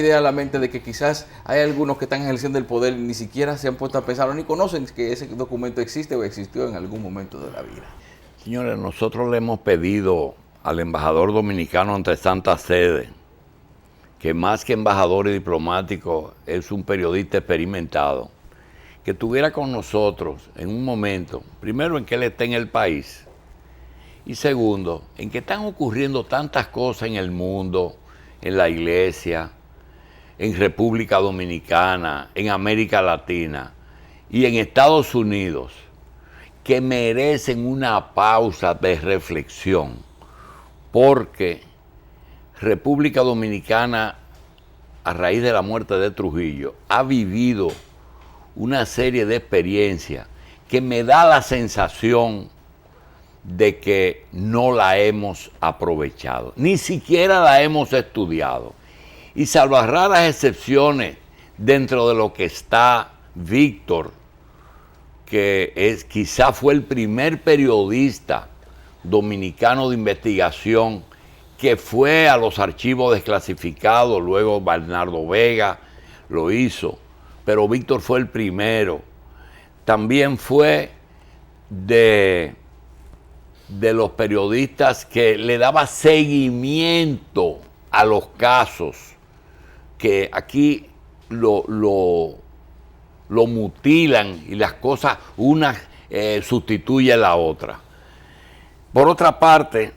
idea a la mente de que quizás hay algunos que están ejerciendo el poder y ni siquiera se han puesto a pensar ni conocen que ese documento existe o existió en algún momento de la vida. Señores, nosotros le hemos pedido al embajador dominicano ante Santa Sede, que más que embajador y diplomático es un periodista experimentado, que estuviera con nosotros en un momento, primero en que él esté en el país, y segundo, en que están ocurriendo tantas cosas en el mundo, en la iglesia, en República Dominicana, en América Latina y en Estados Unidos, que merecen una pausa de reflexión, porque República Dominicana, a raíz de la muerte de Trujillo, ha vivido una serie de experiencias que me da la sensación de que no la hemos aprovechado, ni siquiera la hemos estudiado. Y salvo a raras excepciones dentro de lo que está Víctor, que quizá fue el primer periodista dominicano de investigación que fue a los archivos desclasificados, luego Bernardo Vega lo hizo, pero Víctor fue el primero. También fue de los periodistas que le daba seguimiento a los casos, que aquí lo mutilan y las cosas, una sustituye a la otra. Por otra parte,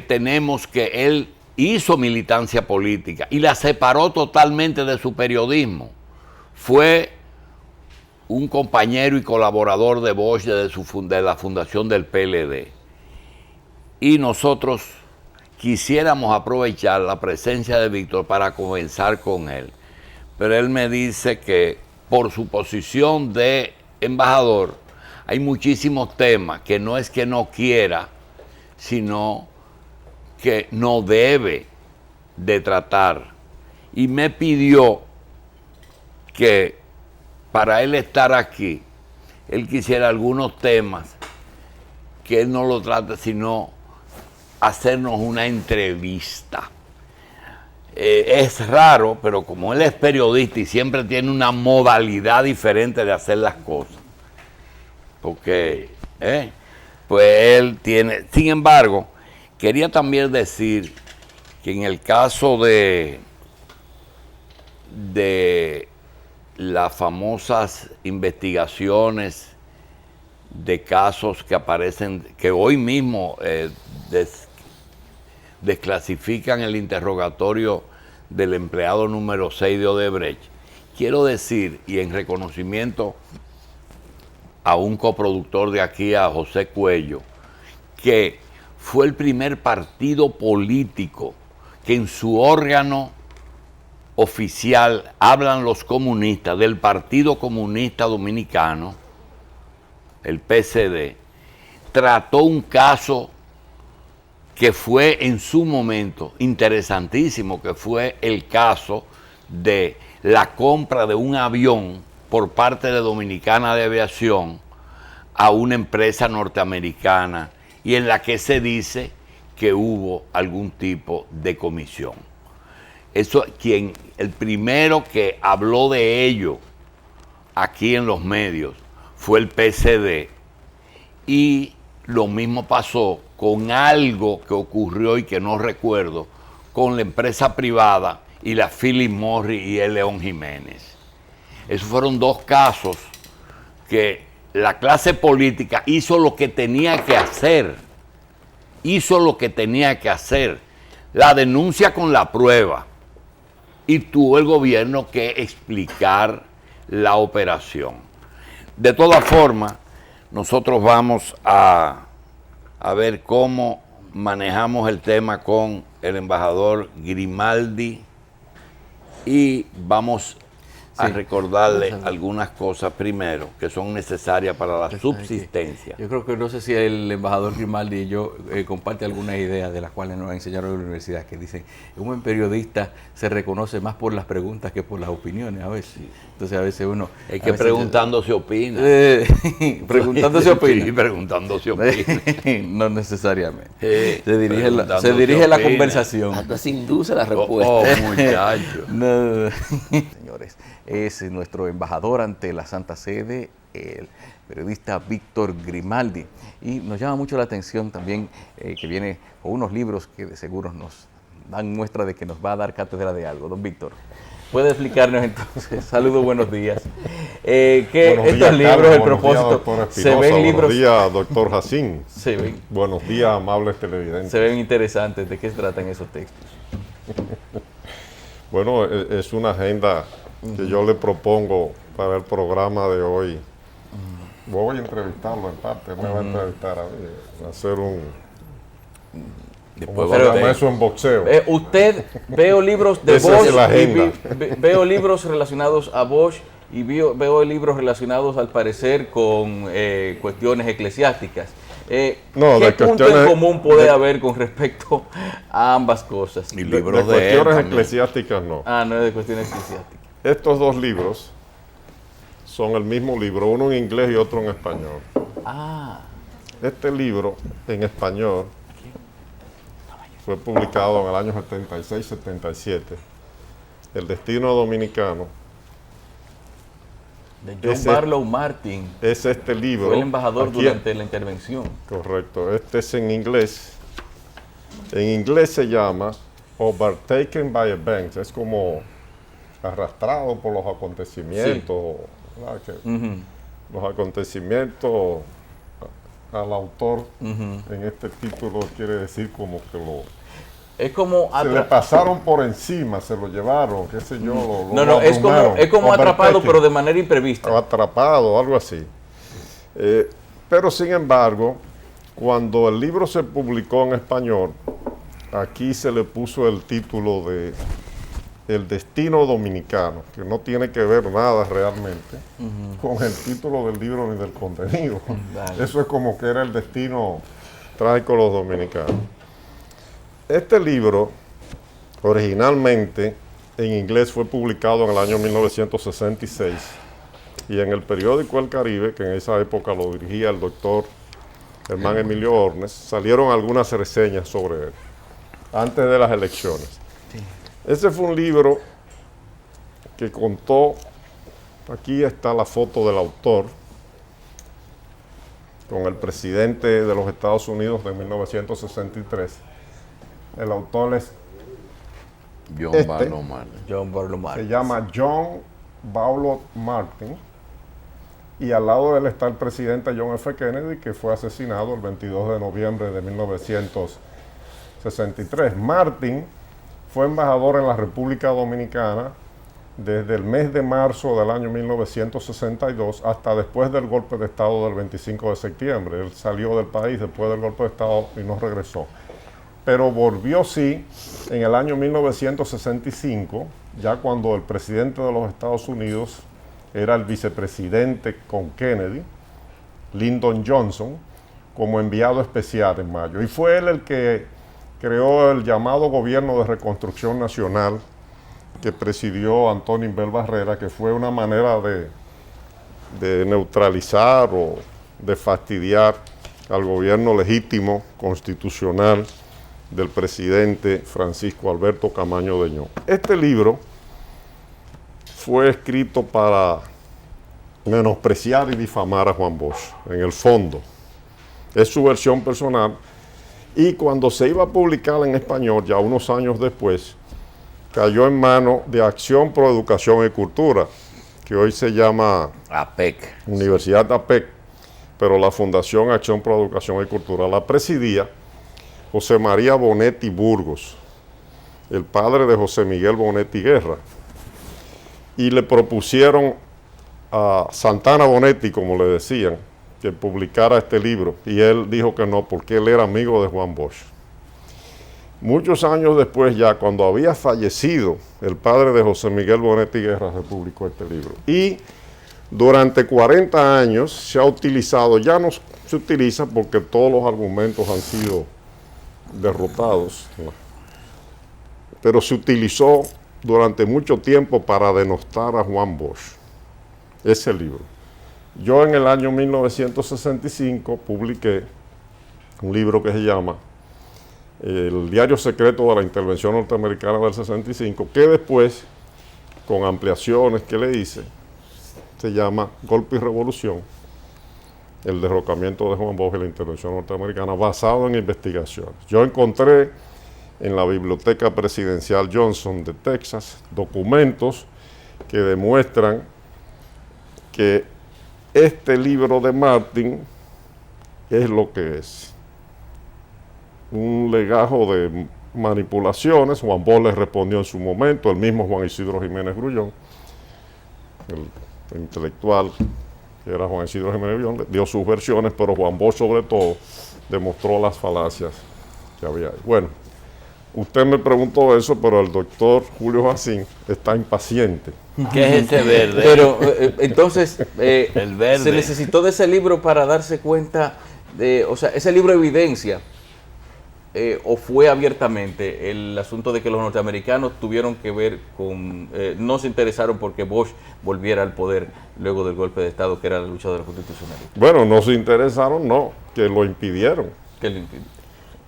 tenemos que él hizo militancia política y la separó totalmente de su periodismo. Fue un compañero y colaborador de Bosch de la fundación del PLD. Y nosotros quisiéramos aprovechar la presencia de Víctor para comenzar con él. Pero él me dice que por su posición de embajador hay muchísimos temas que no es que no quiera, sino que no debe de tratar. Y me pidió que para él estar aquí, él quisiera algunos temas que él no lo trate, sino hacernos una entrevista. Es raro, pero como él es periodista y siempre tiene una modalidad diferente de hacer las cosas, porque pues él tiene. Sin embargo, quería también decir que en el caso de las famosas investigaciones de casos que aparecen, que hoy mismo desclasifican el interrogatorio del empleado número 6 de Odebrecht, quiero decir, y en reconocimiento a un coproductor de aquí, a José Cuello, que fue el primer partido político que en su órgano oficial hablan los comunistas, del Partido Comunista Dominicano, el PCD, trató un caso que fue en su momento interesantísimo, que fue el caso de la compra de un avión por parte de Dominicana de Aviación a una empresa norteamericana, y en la que se dice que hubo algún tipo de comisión. Eso, el primero que habló de ello aquí en los medios fue el PCD, y lo mismo pasó con algo que ocurrió y que no recuerdo, con la empresa privada y la Philip Morris y el León Jiménez. Esos fueron dos casos que la clase política hizo lo que tenía que hacer. Hizo lo que tenía que hacer. La denuncia con la prueba. Y tuvo el gobierno que explicar la operación. De todas formas, nosotros vamos a ver cómo manejamos el tema con el embajador Grimaldi y vamos a recordarle algunas cosas primero que son necesarias para la subsistencia. Yo creo que no sé si el embajador Grimaldi y yo comparte algunas ideas de las cuales nos enseñaron en la universidad, que dicen que un buen periodista se reconoce más por las preguntas que por las opiniones a veces. Entonces a veces uno... Es que preguntando se opina. Preguntando se opina. Sí, preguntando se opina. No necesariamente. Se dirige la conversación. Hasta se induce la respuesta. Oh, muchacho. No. Señores, es nuestro embajador ante la Santa Sede, el periodista Víctor Grimaldi. Y nos llama mucho la atención también que viene con unos libros que de seguro nos dan muestra de que nos va a dar cátedra de algo. Don Víctor, ¿puede explicarnos entonces? Saludos, buenos días. Estos libros, el propósito, se ven libros... Buenos días, doctor Jacín. Se ven. Buenos días, amables televidentes. Se ven interesantes. ¿De qué se tratan esos textos? Bueno, es una agenda que yo le propongo para el programa de hoy. Voy a entrevistarlo en parte, me va a entrevistar a mí, hacer un... Después eso en boxeo. Usted veo libros de Esa Bosch, es la agenda. veo libros relacionados a Bosch y veo libros relacionados al parecer con cuestiones eclesiásticas. ¿Qué punto en común puede haber con respecto a ambas cosas? Y libros de cuestiones eclesiásticas no. No es de cuestiones eclesiásticas. Estos dos libros son el mismo libro, uno en inglés y otro en español. Este libro en español fue publicado en el año 76-77, El Destino Dominicano. De John Barlow Martin. Es este libro. Fue el embajador durante la intervención. Correcto. Este es en inglés. En inglés se llama Overtaken by Events. Es como arrastrado por los acontecimientos. Sí. Los acontecimientos al autor en este título quiere decir como que es como se le pasaron por encima, se lo llevaron, qué sé yo. Es como atrapado, pero de manera imprevista. O atrapado, algo así. Pero sin embargo, cuando el libro se publicó en español, aquí se le puso el título de El Destino Dominicano, que no tiene que ver nada realmente con el título del libro ni del contenido. Eso es como que era el destino trágico de los dominicanos. Este libro, originalmente en inglés, fue publicado en el año 1966 y en el periódico El Caribe, que en esa época lo dirigía el doctor Germán Emilio Ornes, salieron algunas reseñas sobre él, antes de las elecciones. Sí. Ese fue un libro que contó, aquí está la foto del autor, con el presidente de los Estados Unidos de 1963. El autor es John Barlow Martin. Se llama John Barlow Martin. Y al lado de él está el presidente John F. Kennedy, que fue asesinado el 22 de noviembre de 1963. Martin fue embajador en la República Dominicana desde el mes de marzo del año 1962 hasta después del golpe de Estado del 25 de septiembre. Él salió del país después del golpe de Estado y no regresó. Pero volvió sí en el año 1965, ya cuando el presidente de los Estados Unidos era el vicepresidente con Kennedy, Lyndon Johnson, como enviado especial en mayo. Y fue él el que creó el llamado Gobierno de Reconstrucción Nacional que presidió Antonio Inbel Barrera, que fue una manera de neutralizar o de fastidiar al gobierno legítimo, constitucional, del presidente Francisco Alberto Camaño Deñón. Este libro fue escrito para menospreciar y difamar a Juan Bosch, en el fondo. Es su versión personal. Y cuando se iba a publicar en español, ya unos años después, cayó en manos de Acción Pro Educación y Cultura, que hoy se llama APEC. Universidad APEC, pero la Fundación Acción Pro Educación y Cultura la presidía José María Bonetti Burgos, el padre de José Miguel Bonetti Guerra. Y le propusieron a Santana Bonetti, como le decían, que publicara este libro. Y él dijo que no, porque él era amigo de Juan Bosch. Muchos años después, ya cuando había fallecido el padre de José Miguel Bonetti Guerra, se publicó este libro. Y durante 40 años se ha utilizado, ya no se utiliza porque todos los argumentos han sido derrotados, ¿no? Pero se utilizó durante mucho tiempo para denostar a Juan Bosch, ese libro. Yo en el año 1965 publiqué un libro que se llama El diario secreto de la intervención norteamericana del 65, que después, con ampliaciones que le hice, se llama Golpe y Revolución, el derrocamiento de Juan Bosch y la intervención norteamericana, basado en investigaciones. Yo encontré en la Biblioteca Presidencial Johnson de Texas documentos que demuestran que este libro de Martin es lo que es. Un legajo de manipulaciones. Juan Bosch le respondió en su momento, el mismo Juan Isidro Jiménez Grullón, el intelectual que era Juan Isidro Jiménez Grullón, dio sus versiones, pero Juan Bosch sobre todo demostró las falacias que había ahí. Bueno, usted me preguntó eso, pero el doctor Julio Jacín está impaciente. ¿Qué es ese verde? Pero entonces, el verde. se necesitó de ese libro para darse cuenta de, o sea, ese libro evidencia, o fue abiertamente el asunto de que los norteamericanos tuvieron que ver con, no se interesaron porque Bosch volviera al poder luego del golpe de Estado, que era la lucha de la constitucionalidad. Bueno, no se interesaron, no, que lo impidieron. ¿Qué le impidió?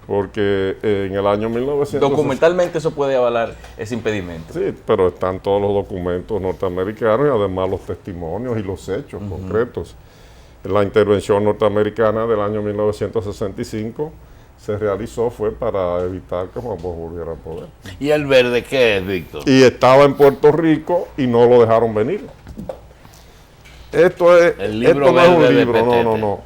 Porque en el año 1960... Documentalmente eso puede avalar ese impedimento. Sí, pero están todos los documentos norteamericanos y además los testimonios y los hechos concretos. La intervención norteamericana del año 1965 se realizó fue para evitar que Juan Bosch volviera al poder. ¿Y el verde qué es, Víctor? Y estaba en Puerto Rico y no lo dejaron venir. Esto es, El libro esto no es un verde de libro, no, no, Petete. no.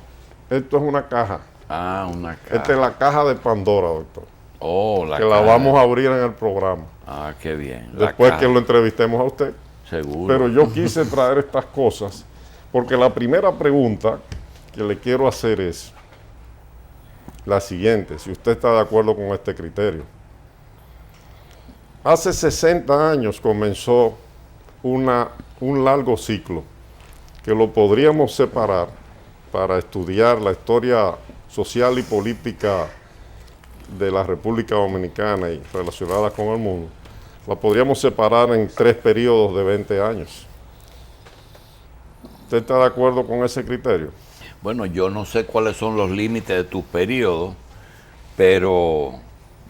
Esto es una caja. Ah, una caja. Esta es la caja de Pandora, doctor. Oh, la Que caja. la vamos a abrir en el programa. Ah, qué bien. La Después caja. que lo entrevistemos a usted. Seguro. Pero yo quise traer estas cosas porque la primera pregunta que le quiero hacer es la siguiente, si usted está de acuerdo con este criterio. Hace 60 años comenzó un largo ciclo que lo podríamos separar para estudiar la historia social y política de la República Dominicana y relacionada con el mundo. La podríamos separar en 3 periodos de 20 años. ¿Usted está de acuerdo con ese criterio? Bueno, yo no sé cuáles son los límites de tus periodos, pero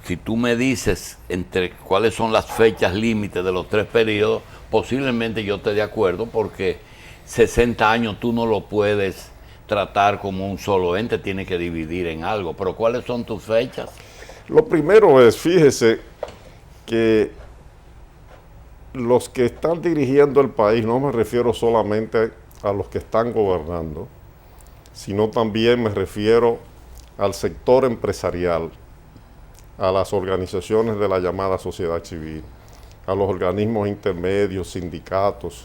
si tú me dices entre cuáles son las fechas límites de los 3 periodos, posiblemente yo esté de acuerdo, porque 60 años tú no lo puedes tratar como un solo ente, tiene que dividir en algo. Pero ¿cuáles son tus fechas? Lo primero es, fíjese que los que están dirigiendo el país, no me refiero solamente a los que están gobernando, sino también me refiero al sector empresarial, a las organizaciones de la llamada sociedad civil, a los organismos intermedios, sindicatos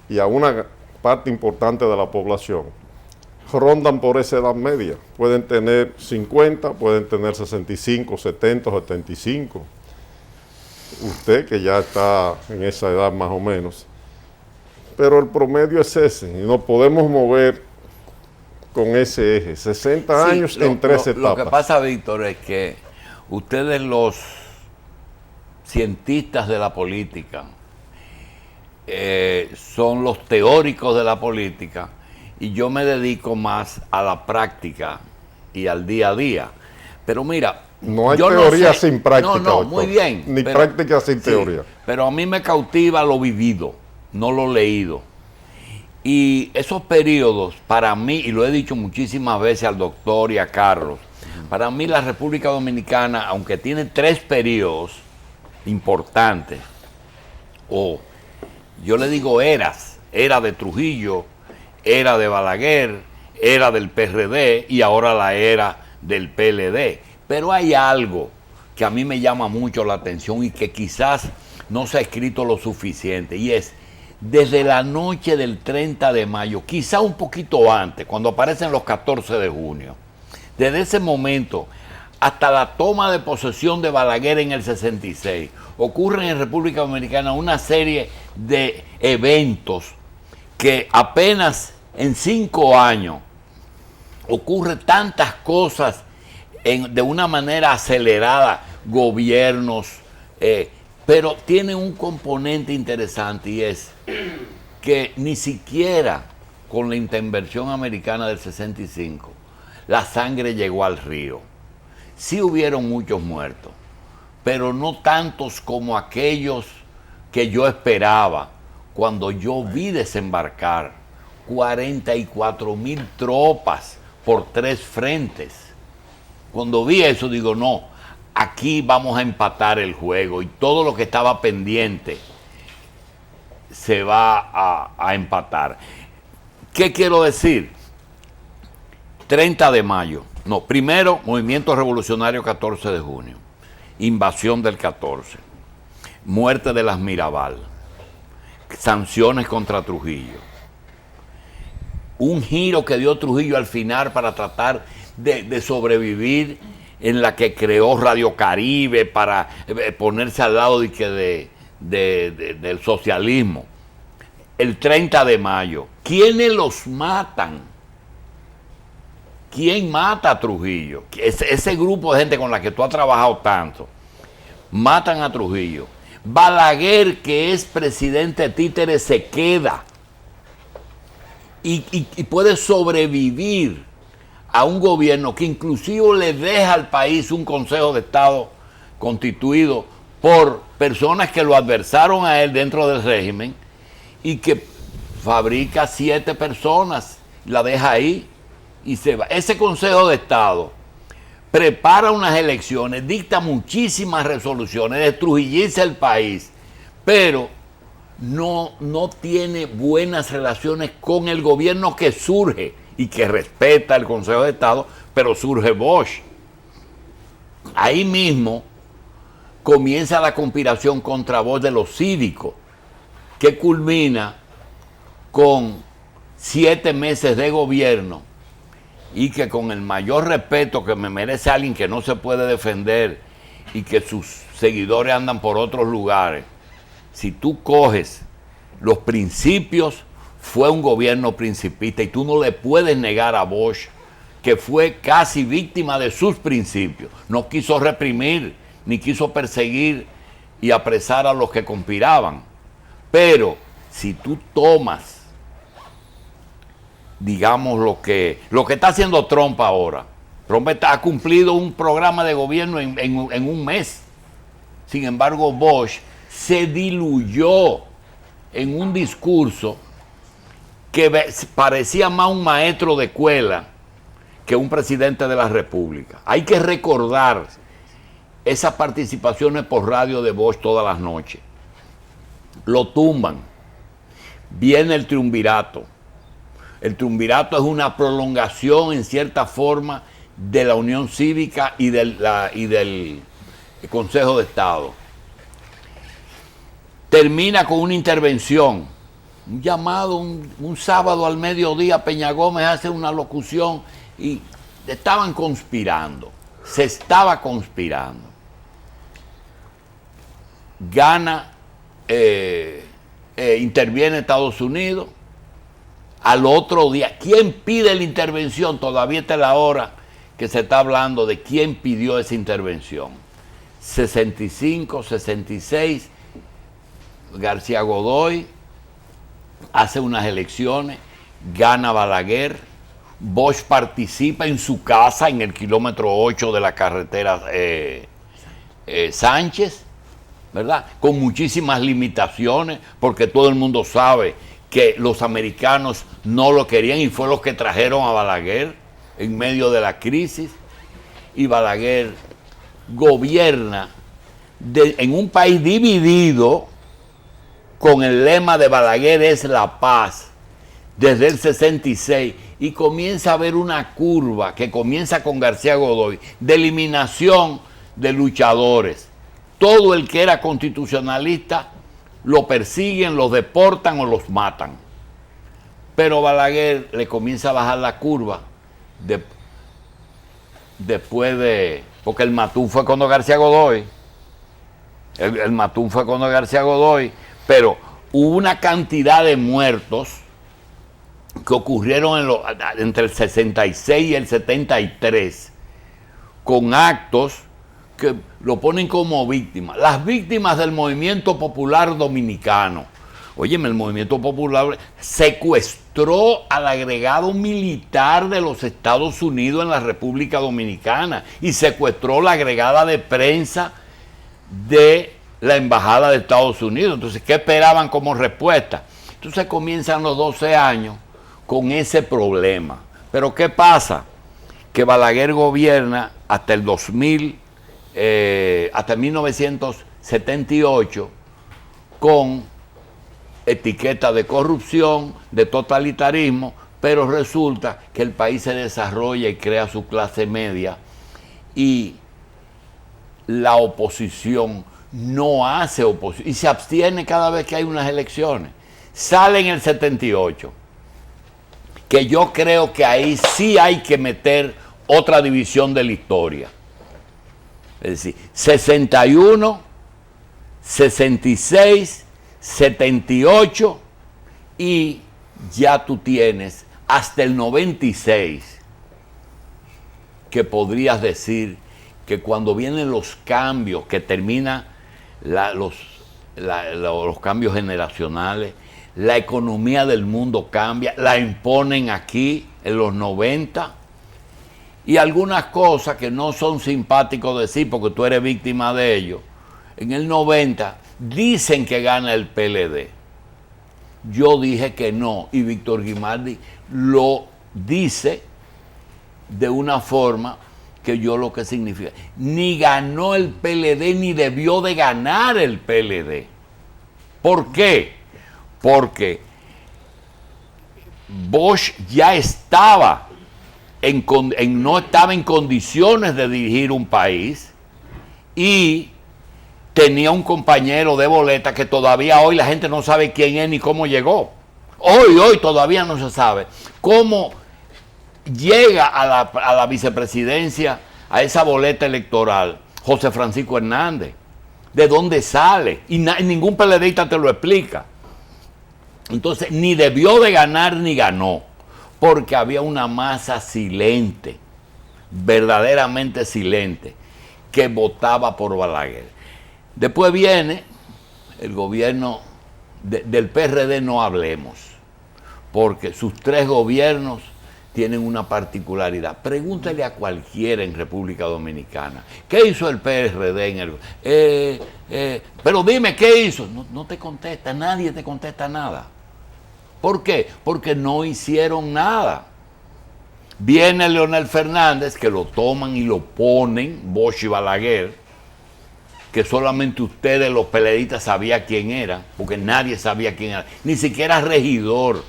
y a una parte importante de la población. Rondan por esa edad media, pueden tener 50, pueden tener 65, 70, 75. Usted que ya está en esa edad más o menos, pero el promedio es ese y nos podemos mover con ese eje, 60 Sí, años en 3 etapas. Lo que pasa, Víctor, es que ustedes los cientistas de la política son los teóricos de la política y yo me dedico más a la práctica y al día a día. Pero mira, No hay yo teoría sé. sin práctica, No, doctor. muy bien. Ni práctica sin teoría. Pero a mí me cautiva lo vivido, no lo leído. Y esos periodos, para mí, y lo he dicho muchísimas veces al doctor y a Carlos, para mí la República Dominicana, aunque tiene 3 periodos importantes, o yo le digo eras, era de Trujillo, era de Balaguer, era del PRD y ahora la era del PLD. Pero hay algo que a mí me llama mucho la atención y que quizás no se ha escrito lo suficiente, y es desde la noche del 30 de mayo, quizá un poquito antes, cuando aparecen los 14 de junio, desde ese momento hasta la toma de posesión de Balaguer en el 66, ocurren en República Dominicana una serie de eventos que apenas en 5 años ocurre tantas cosas de una manera acelerada, gobiernos, pero tiene un componente interesante, y es que ni siquiera con la intervención americana del 65 la sangre llegó al río. Sí hubieron muchos muertos, pero no tantos como aquellos que yo esperaba cuando yo vi desembarcar 44,000 tropas por 3 frentes. Cuando vi eso digo, no, aquí vamos a empatar el juego y todo lo que estaba pendiente se va a empatar. ¿Qué quiero decir? 30 de mayo, no, primero, Movimiento Revolucionario 14 de junio, invasión del 14, muerte de las Mirabal, sanciones contra Trujillo, un giro que dio Trujillo al final para tratar de sobrevivir, en la que creó Radio Caribe para ponerse al lado del socialismo. El 30 de mayo, ¿quiénes los matan? ¿Quién mata a Trujillo? Ese grupo de gente con la que tú has trabajado tanto, matan a Trujillo. Balaguer, que es presidente títere, se queda y puede sobrevivir a un gobierno que inclusive le deja al país un Consejo de Estado constituido por personas que lo adversaron a él dentro del régimen, y que fabrica 7 personas, la deja ahí y se va. Ese Consejo de Estado prepara unas elecciones, dicta muchísimas resoluciones, destruyirse el país, pero no tiene buenas relaciones con el gobierno que surge y que respeta el Consejo de Estado, pero surge Bosch. Ahí mismo comienza la conspiración contra Bosch de los cívicos, que culmina con 7 meses de gobierno, y que, con el mayor respeto que me merece alguien que no se puede defender y que sus seguidores andan por otros lugares, si tú coges los principios, fue un gobierno principista, y tú no le puedes negar a Bosch que fue casi víctima de sus principios. No quiso reprimir, ni quiso perseguir y apresar a los que conspiraban. Pero si tú tomas, digamos, lo que está haciendo Trump ahora, Trump ha cumplido un programa de gobierno en un mes. Sin embargo, Bosch se diluyó en un discurso que parecía más un maestro de escuela que un presidente de la República. Hay que recordar esas participaciones por radio de Bosch todas las noches. Lo tumban. Viene el triunvirato. El triunvirato es una prolongación, en cierta forma, de la Unión Cívica y del Consejo de Estado. Termina con una intervención, un llamado, un sábado al mediodía. Peña Gómez hace una locución y estaban conspirando, se estaba conspirando. Gana, interviene Estados Unidos. Al otro día, ¿quién pide la intervención? Todavía está la hora que se está hablando de quién pidió esa intervención. 65, 66, García Godoy hace unas elecciones, gana Balaguer, Bosch participa en su casa en el kilómetro 8 de la carretera Sánchez, ¿verdad? Con muchísimas limitaciones, porque todo el mundo sabe que los americanos no lo querían, y fue los que trajeron a Balaguer en medio de la crisis. Y Balaguer gobierna en un país dividido, con el lema de Balaguer es la paz, desde el 66, y comienza a haber una curva que comienza con García Godoy, de eliminación de luchadores. Todo el que era constitucionalista lo persiguen, los deportan o los matan. Pero Balaguer le comienza a bajar la curva después de porque el matún fue cuando García Godoy. El matún fue cuando García Godoy, pero hubo una cantidad de muertos que ocurrieron entre el 66 y el 73, con actos que lo ponen como víctimas. Las víctimas del movimiento popular dominicano. Óyeme, el movimiento popular secuestró al agregado militar de los Estados Unidos en la República Dominicana y secuestró la agregada de prensa de la Embajada de Estados Unidos. Entonces, ¿qué esperaban como respuesta? Entonces comienzan los 12 años con ese problema. Pero ¿qué pasa? Que Balaguer gobierna hasta el 2000, hasta 1978, con etiqueta de corrupción, de totalitarismo, pero resulta que el país se desarrolla y crea su clase media y la oposición no hace oposición y se abstiene cada vez que hay unas elecciones. Sale en el 78, que yo creo que ahí sí hay que meter otra división de la historia. Es decir, 61, 66, 78 y ya tú tienes hasta el 96 que podrías decir que cuando vienen los cambios, que termina los cambios generacionales, la economía del mundo cambia, la imponen aquí en los 90 y algunas cosas que no son simpáticos decir porque tú eres víctima de ello. En el 90 dicen que gana el PLD. Yo dije que no y Víctor Grimaldi lo dice de una forma que yo lo que significa. Ni ganó el PLD ni debió de ganar el PLD. ¿Por qué? Porque Bosch ya estaba no estaba en condiciones de dirigir un país y tenía un compañero de boleta que todavía hoy la gente no sabe quién es ni cómo llegó. Hoy todavía no se sabe cómo llega a la vicepresidencia, a esa boleta electoral, José Francisco Hernández. ¿De dónde sale? Y ningún PLDista te lo explica. Entonces, ni debió de ganar ni ganó, porque había una masa silente, verdaderamente silente, que votaba por Balaguer. Después viene el gobierno del PRD, no hablemos, porque sus 3 gobiernos tienen una particularidad. Pregúntale a cualquiera en República Dominicana, ¿qué hizo el PRD en el... pero dime, ¿qué hizo? No te contesta, nadie te contesta nada. ¿Por qué? Porque no hicieron nada. Viene Leonel Fernández, que lo toman y lo ponen, Bosch y Balaguer, que solamente ustedes, los PLDistas, sabían quién era, porque nadie sabía quién era, ni siquiera regidor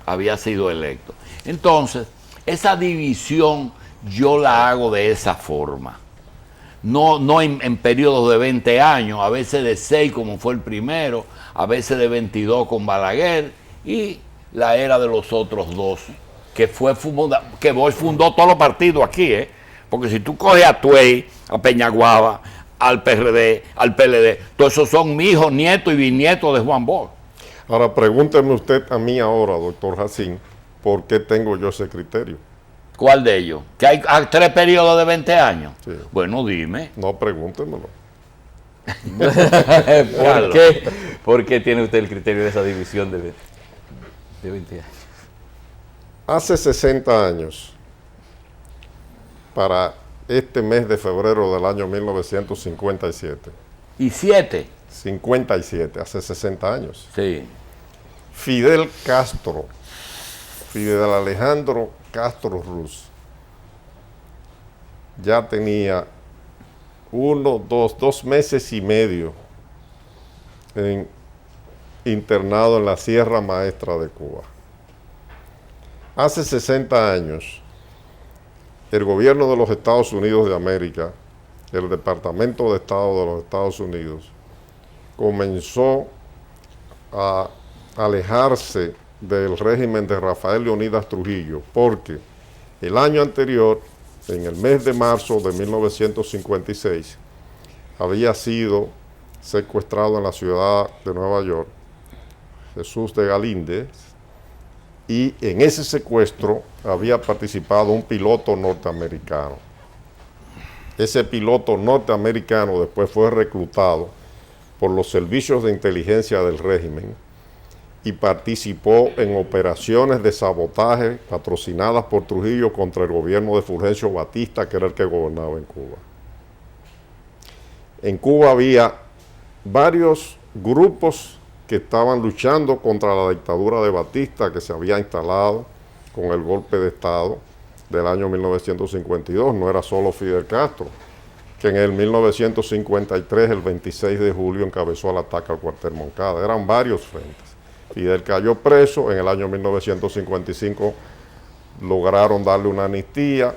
había sido electo. Entonces, esa división yo la hago de esa forma. No en periodos de 20 años, a veces de 6 como fue el primero, a veces de 22 con Balaguer y la era de los otros 2, que que Bosch fundó todos los partidos aquí, porque si tú coges a Tuey, a Peñaguaba, al PRD, al PLD, todos esos son mi hijo, nieto y bisnieto de Juan Bosch. Ahora pregúnteme usted a mí ahora, doctor Jacín, ¿por qué tengo yo ese criterio? ¿Cuál de ellos? ¿Que hay 3 periodos de 20 años? Sí. Bueno, dime. No, pregúntemelo. ¿Por qué tiene usted el criterio de esa división de 20 años? Hace 60 años, para este mes de febrero del año 1957. ¿Y 7? 57, hace 60 años. Sí. Fidel Alejandro Castro Ruz, ya tenía 2 meses y medio internado en la Sierra Maestra de Cuba. Hace 60 años, el gobierno de los Estados Unidos de América, el Departamento de Estado de los Estados Unidos, comenzó a alejarse del régimen de Rafael Leónidas Trujillo, porque el año anterior en el mes de marzo de 1956, había sido secuestrado en la ciudad de Nueva York Jesús de Galíndez, y en ese secuestro había participado un piloto norteamericano. Ese piloto norteamericano después fue reclutado por los servicios de inteligencia del régimen y participó en operaciones de sabotaje patrocinadas por Trujillo contra el gobierno de Fulgencio Batista, que era el que gobernaba en Cuba. En Cuba había varios grupos que estaban luchando contra la dictadura de Batista, que se había instalado con el golpe de Estado del año 1952. No era solo Fidel Castro, que en el 1953, el 26 de julio, encabezó el ataque al cuartel Moncada. Eran varios frentes. Fidel cayó preso, en el año 1955 lograron darle una amnistía,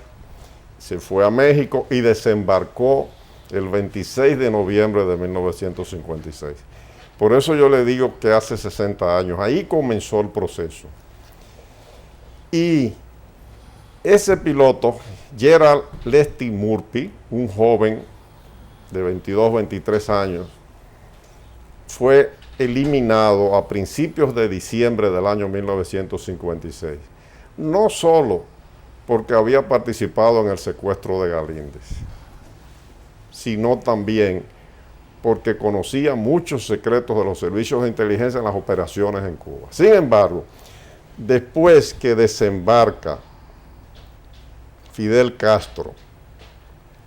se fue a México y desembarcó el 26 de noviembre de 1956. Por eso yo le digo que hace 60 años, ahí comenzó el proceso. Y ese piloto, Gerald Leslie Murphy, un joven de 22, 23 años, fue eliminado a principios de diciembre del año 1956. No solo porque había participado en el secuestro de Galíndez, sino también porque conocía muchos secretos de los servicios de inteligencia en las operaciones en Cuba. Sin embargo, después que desembarca Fidel Castro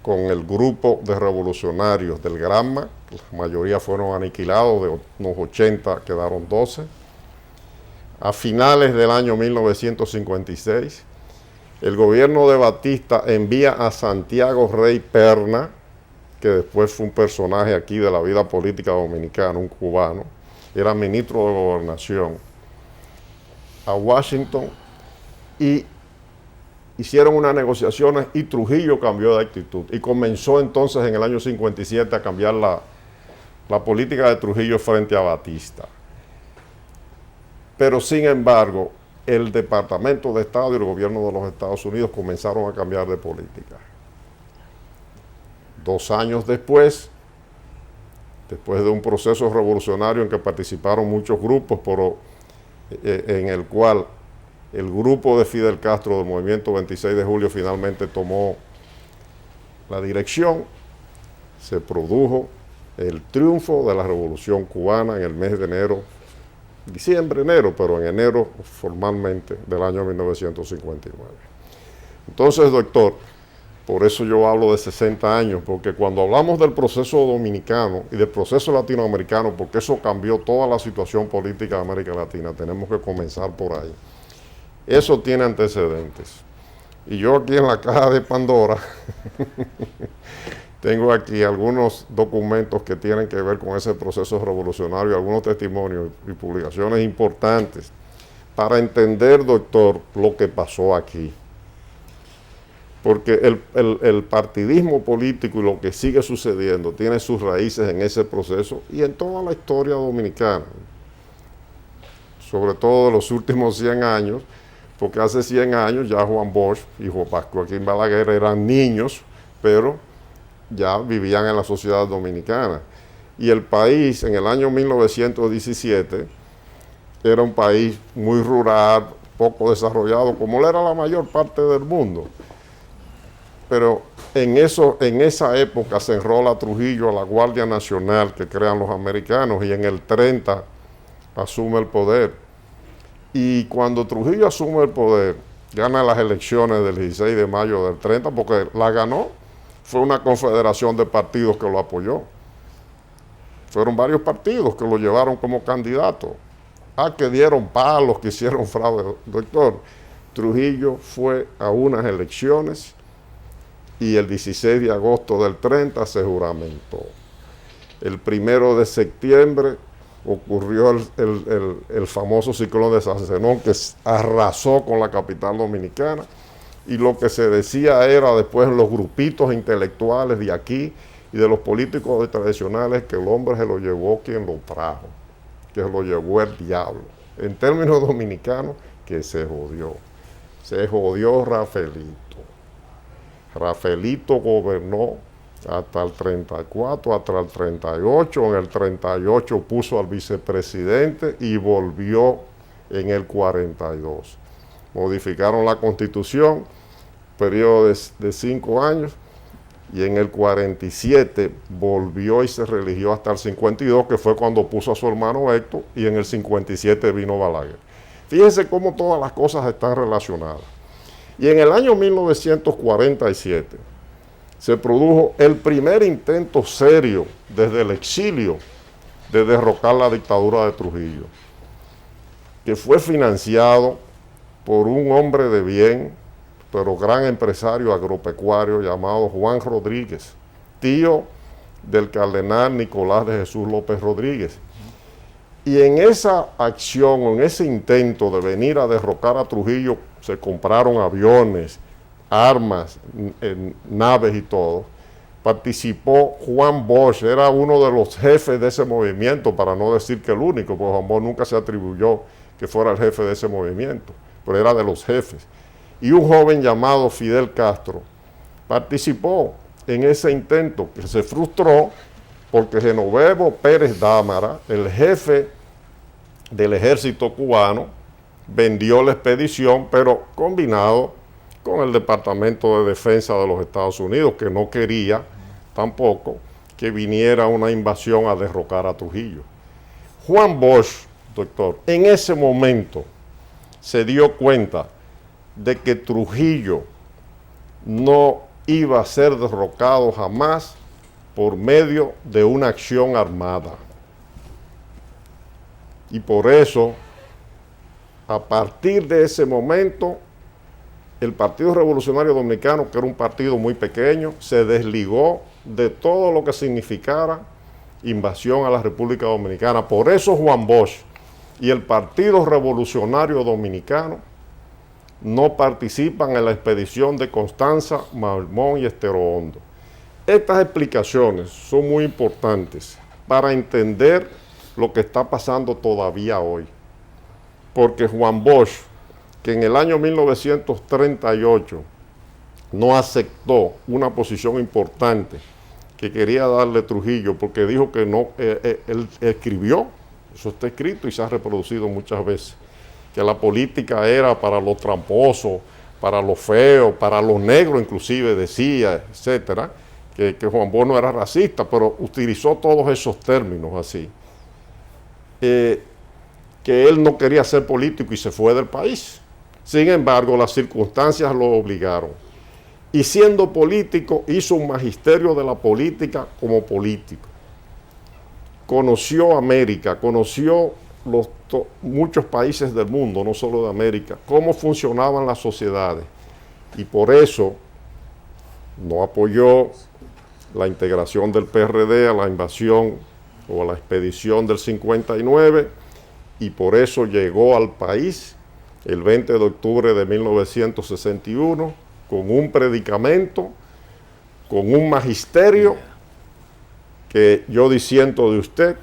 con el grupo de revolucionarios del Granma, la mayoría fueron aniquilados, de unos 80 quedaron 12, a finales del año 1956, el gobierno de Batista envía a Santiago Rey Perna, que después fue un personaje aquí de la vida política dominicana, un cubano, era ministro de Gobernación, a Washington, y hicieron unas negociaciones y Trujillo cambió de actitud. Y comenzó entonces en el año 57 a cambiar la política de Trujillo frente a Batista. Pero sin embargo, el Departamento de Estado y el gobierno de los Estados Unidos comenzaron a cambiar de política. 2 años después de un proceso revolucionario en que participaron muchos grupos, pero en el cual el grupo de Fidel Castro del Movimiento 26 de Julio finalmente tomó la dirección, se produjo el triunfo de la Revolución Cubana en el mes de enero, diciembre, enero, pero en enero formalmente del año 1959. Entonces, doctor, por eso yo hablo de 60 años, porque cuando hablamos del proceso dominicano y del proceso latinoamericano, porque eso cambió toda la situación política de América Latina, tenemos que comenzar por ahí. Eso tiene antecedentes. Y yo aquí en la caja de Pandora tengo aquí algunos documentos que tienen que ver con ese proceso revolucionario, algunos testimonios y publicaciones importantes para entender, doctor, lo que pasó aquí. Porque el partidismo político y lo que sigue sucediendo tiene sus raíces en ese proceso y en toda la historia dominicana, sobre todo de los últimos 100 años, porque hace 100 años ya Juan Bosch y Joaquín Balaguer eran niños, pero ya vivían en la sociedad dominicana. Y el país en el año 1917 era un país muy rural, poco desarrollado, como lo era la mayor parte del mundo. Pero en esa época se enrola Trujillo a la Guardia Nacional que crean los americanos y en el 30 asume el poder. Y cuando Trujillo asume el poder, gana las elecciones del 16 de mayo del 30, porque la ganó, fue una confederación de partidos que lo apoyó. Fueron varios partidos que lo llevaron como candidato. Que dieron palos, que hicieron fraude. Doctor, Trujillo fue a unas elecciones y el 16 de agosto del 30 se juramentó. El 1 de septiembre ocurrió el famoso ciclón de San Zenón, que arrasó con la capital dominicana, y lo que se decía era después en los grupitos intelectuales de aquí y de los políticos tradicionales que el hombre se lo llevó quien lo trajo, que se lo llevó el diablo. En términos dominicanos, que se jodió. Se jodió Rafaelito. Rafaelito gobernó hasta el 34, hasta el 38, en el 38 puso al vicepresidente y volvió en el 42. Modificaron la Constitución, periodo de 5 años, y en el 47 volvió y se religió hasta el 52, que fue cuando puso a su hermano Héctor, y en el 57 vino Balaguer. Fíjense cómo todas las cosas están relacionadas. Y en el año 1947 se produjo el primer intento serio desde el exilio de derrocar la dictadura de Trujillo, que fue financiado por un hombre de bien, pero gran empresario agropecuario llamado Juan Rodríguez, tío del cardenal Nicolás de Jesús López Rodríguez. Y en esa acción, en ese intento de venir a derrocar a Trujillo, se compraron aviones, armas, naves y todo. Participó Juan Bosch, era uno de los jefes de ese movimiento, para no decir que el único, porque Juan Bosch nunca se atribuyó que fuera el jefe de ese movimiento, pero era de los jefes. Y un joven llamado Fidel Castro participó en ese intento, que se frustró porque Genovevo Pérez Dámara, el jefe del ejército cubano, vendió la expedición, pero combinado con el Departamento de Defensa de los Estados Unidos, que no quería tampoco que viniera una invasión a derrocar a Trujillo. Juan Bosch, doctor, en ese momento se dio cuenta de que Trujillo no iba a ser derrocado jamás por medio de una acción armada. Y por eso, a partir de ese momento, el Partido Revolucionario Dominicano, que era un partido muy pequeño, se desligó de todo lo que significara invasión a la República Dominicana. Por eso Juan Bosch y el Partido Revolucionario Dominicano no participan en la expedición de Constanza, Marmón y Estero Hondo. Estas explicaciones son muy importantes para entender lo que está pasando todavía hoy. Porque Juan Bosch, que en el año 1938 no aceptó una posición importante que quería darle Trujillo, porque dijo que no, él escribió, eso está escrito y se ha reproducido muchas veces, que la política era para los tramposos, para los feos, para los negros inclusive decía, etcétera, que Juan Bosch no era racista, pero utilizó todos esos términos así. Que él no quería ser político y se fue del país. Sin embargo, las circunstancias lo obligaron. Y siendo político, hizo un magisterio de la política como político. Conoció América, conoció muchos países del mundo, no solo de América, cómo funcionaban las sociedades. Y por eso no apoyó la integración del PRD a la invasión o a la expedición del 59, y por eso llegó al país el 20 de octubre de 1961 con un predicamento, con un magisterio que yo disiento de usted.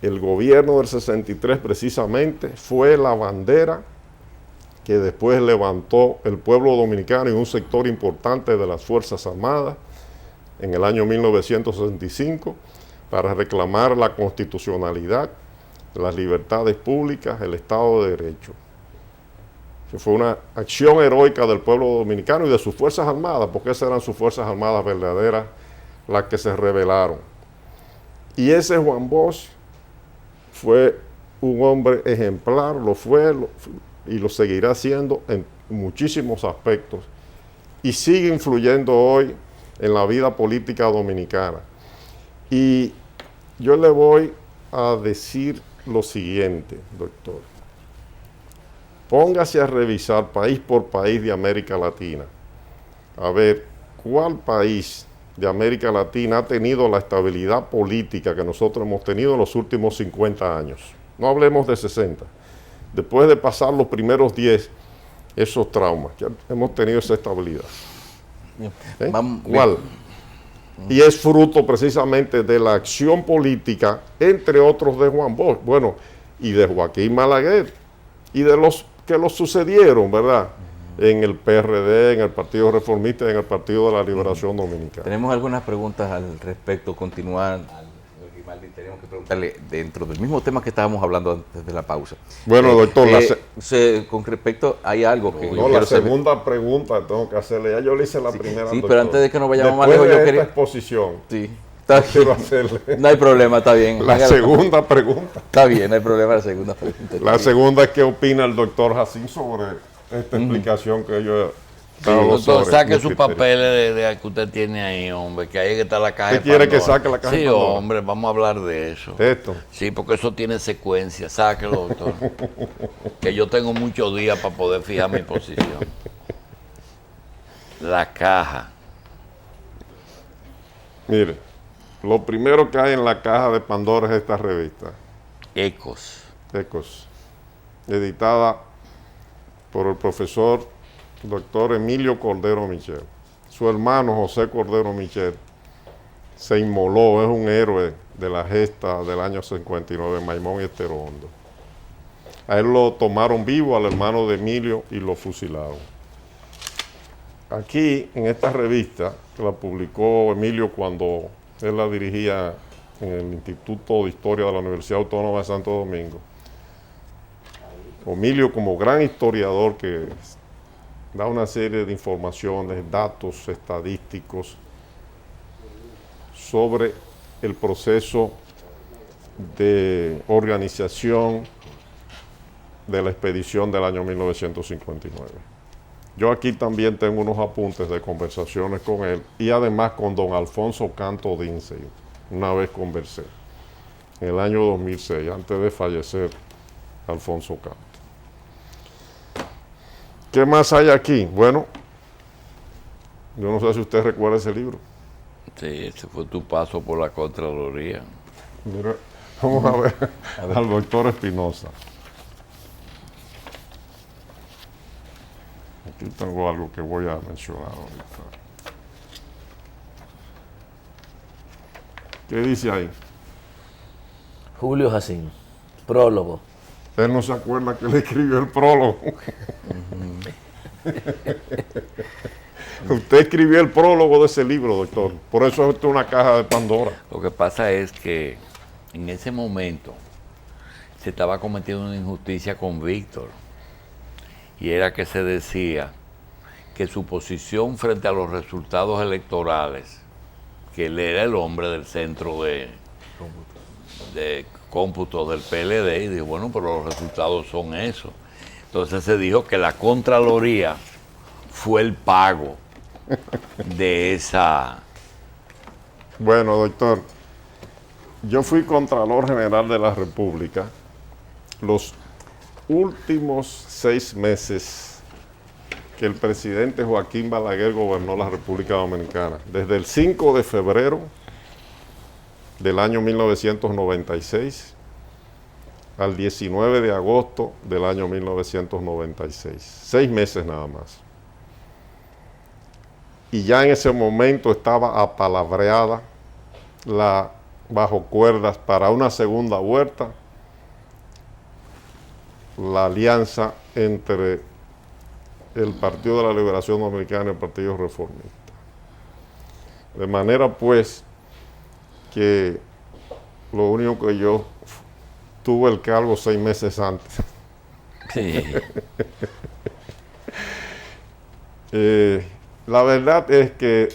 El gobierno del 63 precisamente fue la bandera que después levantó el pueblo dominicano y un sector importante de las Fuerzas Armadas en el año 1965 para reclamar la constitucionalidad, las libertades públicas, el Estado de Derecho. Que fue una acción heroica del pueblo dominicano y de sus Fuerzas Armadas, porque esas eran sus Fuerzas Armadas verdaderas las que se rebelaron. Y ese Juan Bosch fue un hombre ejemplar, lo fue y lo seguirá siendo en muchísimos aspectos, y sigue influyendo hoy en la vida política dominicana. Y yo le voy a decir lo siguiente, doctor. Póngase a revisar país por país de América Latina, a ver cuál país de América Latina ha tenido la estabilidad política que nosotros hemos tenido en los últimos 50 años. No hablemos de 60. Después de pasar los primeros 10, esos traumas, que hemos tenido esa estabilidad. ¿Cuál? Y es fruto precisamente de la acción política, entre otros de Juan Bosch, bueno, y de Joaquín Balaguer, y de los que los sucedieron, ¿verdad? en el PRD, en el Partido Reformista y en el Partido de la Liberación Dominicana. Tenemos algunas preguntas al respecto. Continuar al señor Grimaldi, tenemos que preguntarle dentro del mismo tema que estábamos hablando antes de la pausa. Bueno, doctor, con respecto, hay algo que yo la quiero saber. segunda pregunta tengo que hacerle. Ya yo le hice la primera. Sí, doctor. pero antes de que nos vayamos más Después lejos, de yo esta quería. exposición, Sí, está quiero bien. hacerle No hay problema, está bien. la Venga, segunda pregunta. Está bien, no hay problema. La segunda pregunta. La segunda es qué opina el doctor Jacín sobre esta explicación que yo he dado Doctor, sobre saque mi sus criterio. papeles de que usted tiene ahí, hombre, que ahí que está la caja ¿Usted de quiere que Pandora. saque la caja de Sí, Pandora? hombre, vamos a hablar de eso. Esto. Sí, porque eso tiene secuencia. Sáquelo, doctor. Que yo tengo muchos días para poder fijar mi posición. La caja. Mire, lo primero que hay en la caja de Pandora es esta revista, Ecos. Ecos, editada por el profesor doctor Emilio Cordero Michel. Su hermano José Cordero Michel se inmoló, es un héroe de la gesta del año 59, Maimón y Estero Hondo. A él lo tomaron vivo, al hermano de Emilio, y lo fusilaron. Aquí, en esta revista, que la publicó Emilio cuando él la dirigía en el Instituto de Historia de la Universidad Autónoma de Santo Domingo, Emilio, como gran historiador que da una serie de informaciones, datos estadísticos sobre el proceso de organización de la expedición del año 1959. Yo aquí también tengo unos apuntes de conversaciones con él y además con don Alfonso Canto Dinsey. Una vez conversé, en el año 2006, antes de fallecer Alfonso Canto. ¿Qué más hay aquí? Bueno, yo no sé si usted recuerda ese libro. Sí, ese fue tu paso por la Contraloría. Mira, vamos a ver al doctor Espinosa. Aquí tengo algo que voy a mencionar ahorita. ¿Qué dice ahí? Julio Jacín, prólogo. Él no se acuerda que le escribió el prólogo. Usted escribió el prólogo de ese libro, doctor. Por eso esto es una caja de Pandora. Lo que pasa es que en ese momento se estaba cometiendo una injusticia con Víctor. Y era que se decía que su posición frente a los resultados electorales, que él era el hombre del centro de cómputo del PLD, y dijo, bueno, pero los resultados son esos. Entonces se dijo que la Contraloría fue el pago de esa... Bueno, doctor, yo fui Contralor General de la República los últimos 6 meses que el presidente Joaquín Balaguer gobernó la República Dominicana, desde el 5 de febrero del año 1996 al 19 de agosto del año 1996. 6 meses nada más. Y ya en ese momento estaba apalabreada bajo cuerdas para una segunda vuelta la alianza entre el Partido de la Liberación Dominicana y el Partido Reformista. De manera pues que lo único que yo tuve el cargo 6 meses antes. Sí. La verdad es que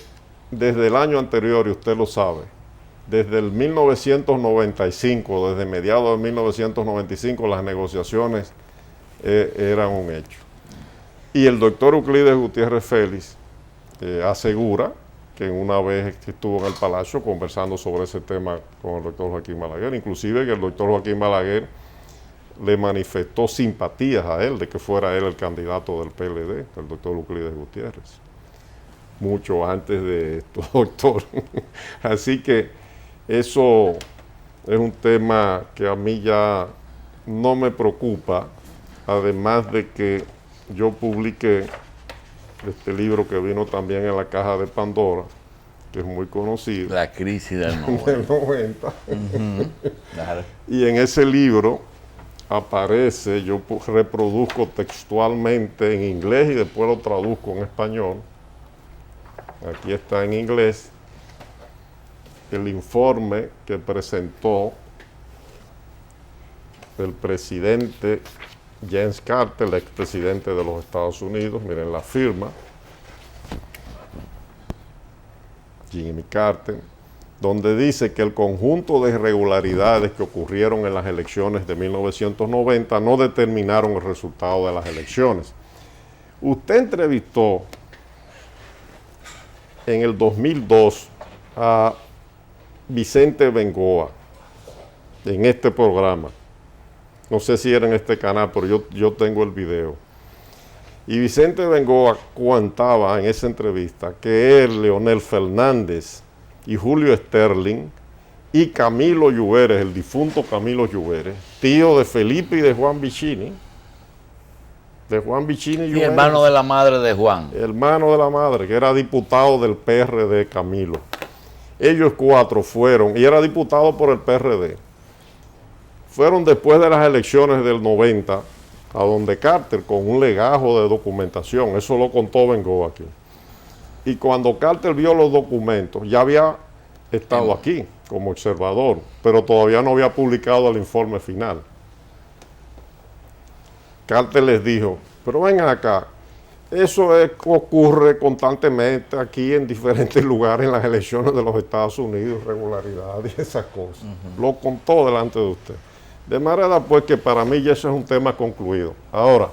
desde el año anterior, y usted lo sabe, desde el 1995, desde mediados de 1995, las negociaciones eran un hecho. Y el doctor Euclides Gutiérrez Félix asegura que una vez que estuvo en el Palacio conversando sobre ese tema con el doctor Joaquín Balaguer, inclusive que el doctor Joaquín Balaguer le manifestó simpatías a él de que fuera él el candidato del PLD, el doctor Euclides Gutiérrez. Mucho antes de esto, doctor. Así que eso es un tema que a mí ya no me preocupa, además de que yo publiqué este libro que vino también en la caja de Pandora, que es muy conocido. La crisis del 90. Del 90. Claro. Y en ese libro aparece, yo reproduzco textualmente en inglés y después lo traduzco en español. Aquí está en inglés el informe que presentó el presidente James Carter, el expresidente de los Estados Unidos. Miren la firma, Jimmy Carter, donde dice que el conjunto de irregularidades que ocurrieron en las elecciones de 1990 no determinaron el resultado de las elecciones. Usted entrevistó en el 2002 a Vicente Bengoa en este programa. No sé si era en este canal, pero yo tengo el video. Y Vicente Bengoa contaba en esa entrevista que él, Leonel Fernández y Julio Sterling y Camilo Lluveres, el difunto Camilo Lluveres, tío de Felipe y de Juan Vicini, Y Lluveres, hermano de la madre de Juan. hermano de la madre, que era diputado del PRD, Camilo. Ellos cuatro fueron, y era diputado por el PRD, fueron después de las elecciones del 90 a donde Carter con un legajo de documentación, eso lo contó Bengoa aquí. Y cuando Carter vio los documentos, ya había estado aquí como observador, pero todavía no había publicado el informe final. Carter les dijo, pero vengan acá, ocurre constantemente aquí en diferentes lugares en las elecciones de los Estados Unidos, irregularidades y esas cosas. Lo contó delante de usted. De manera pues que para mí ya eso es un tema concluido. Ahora,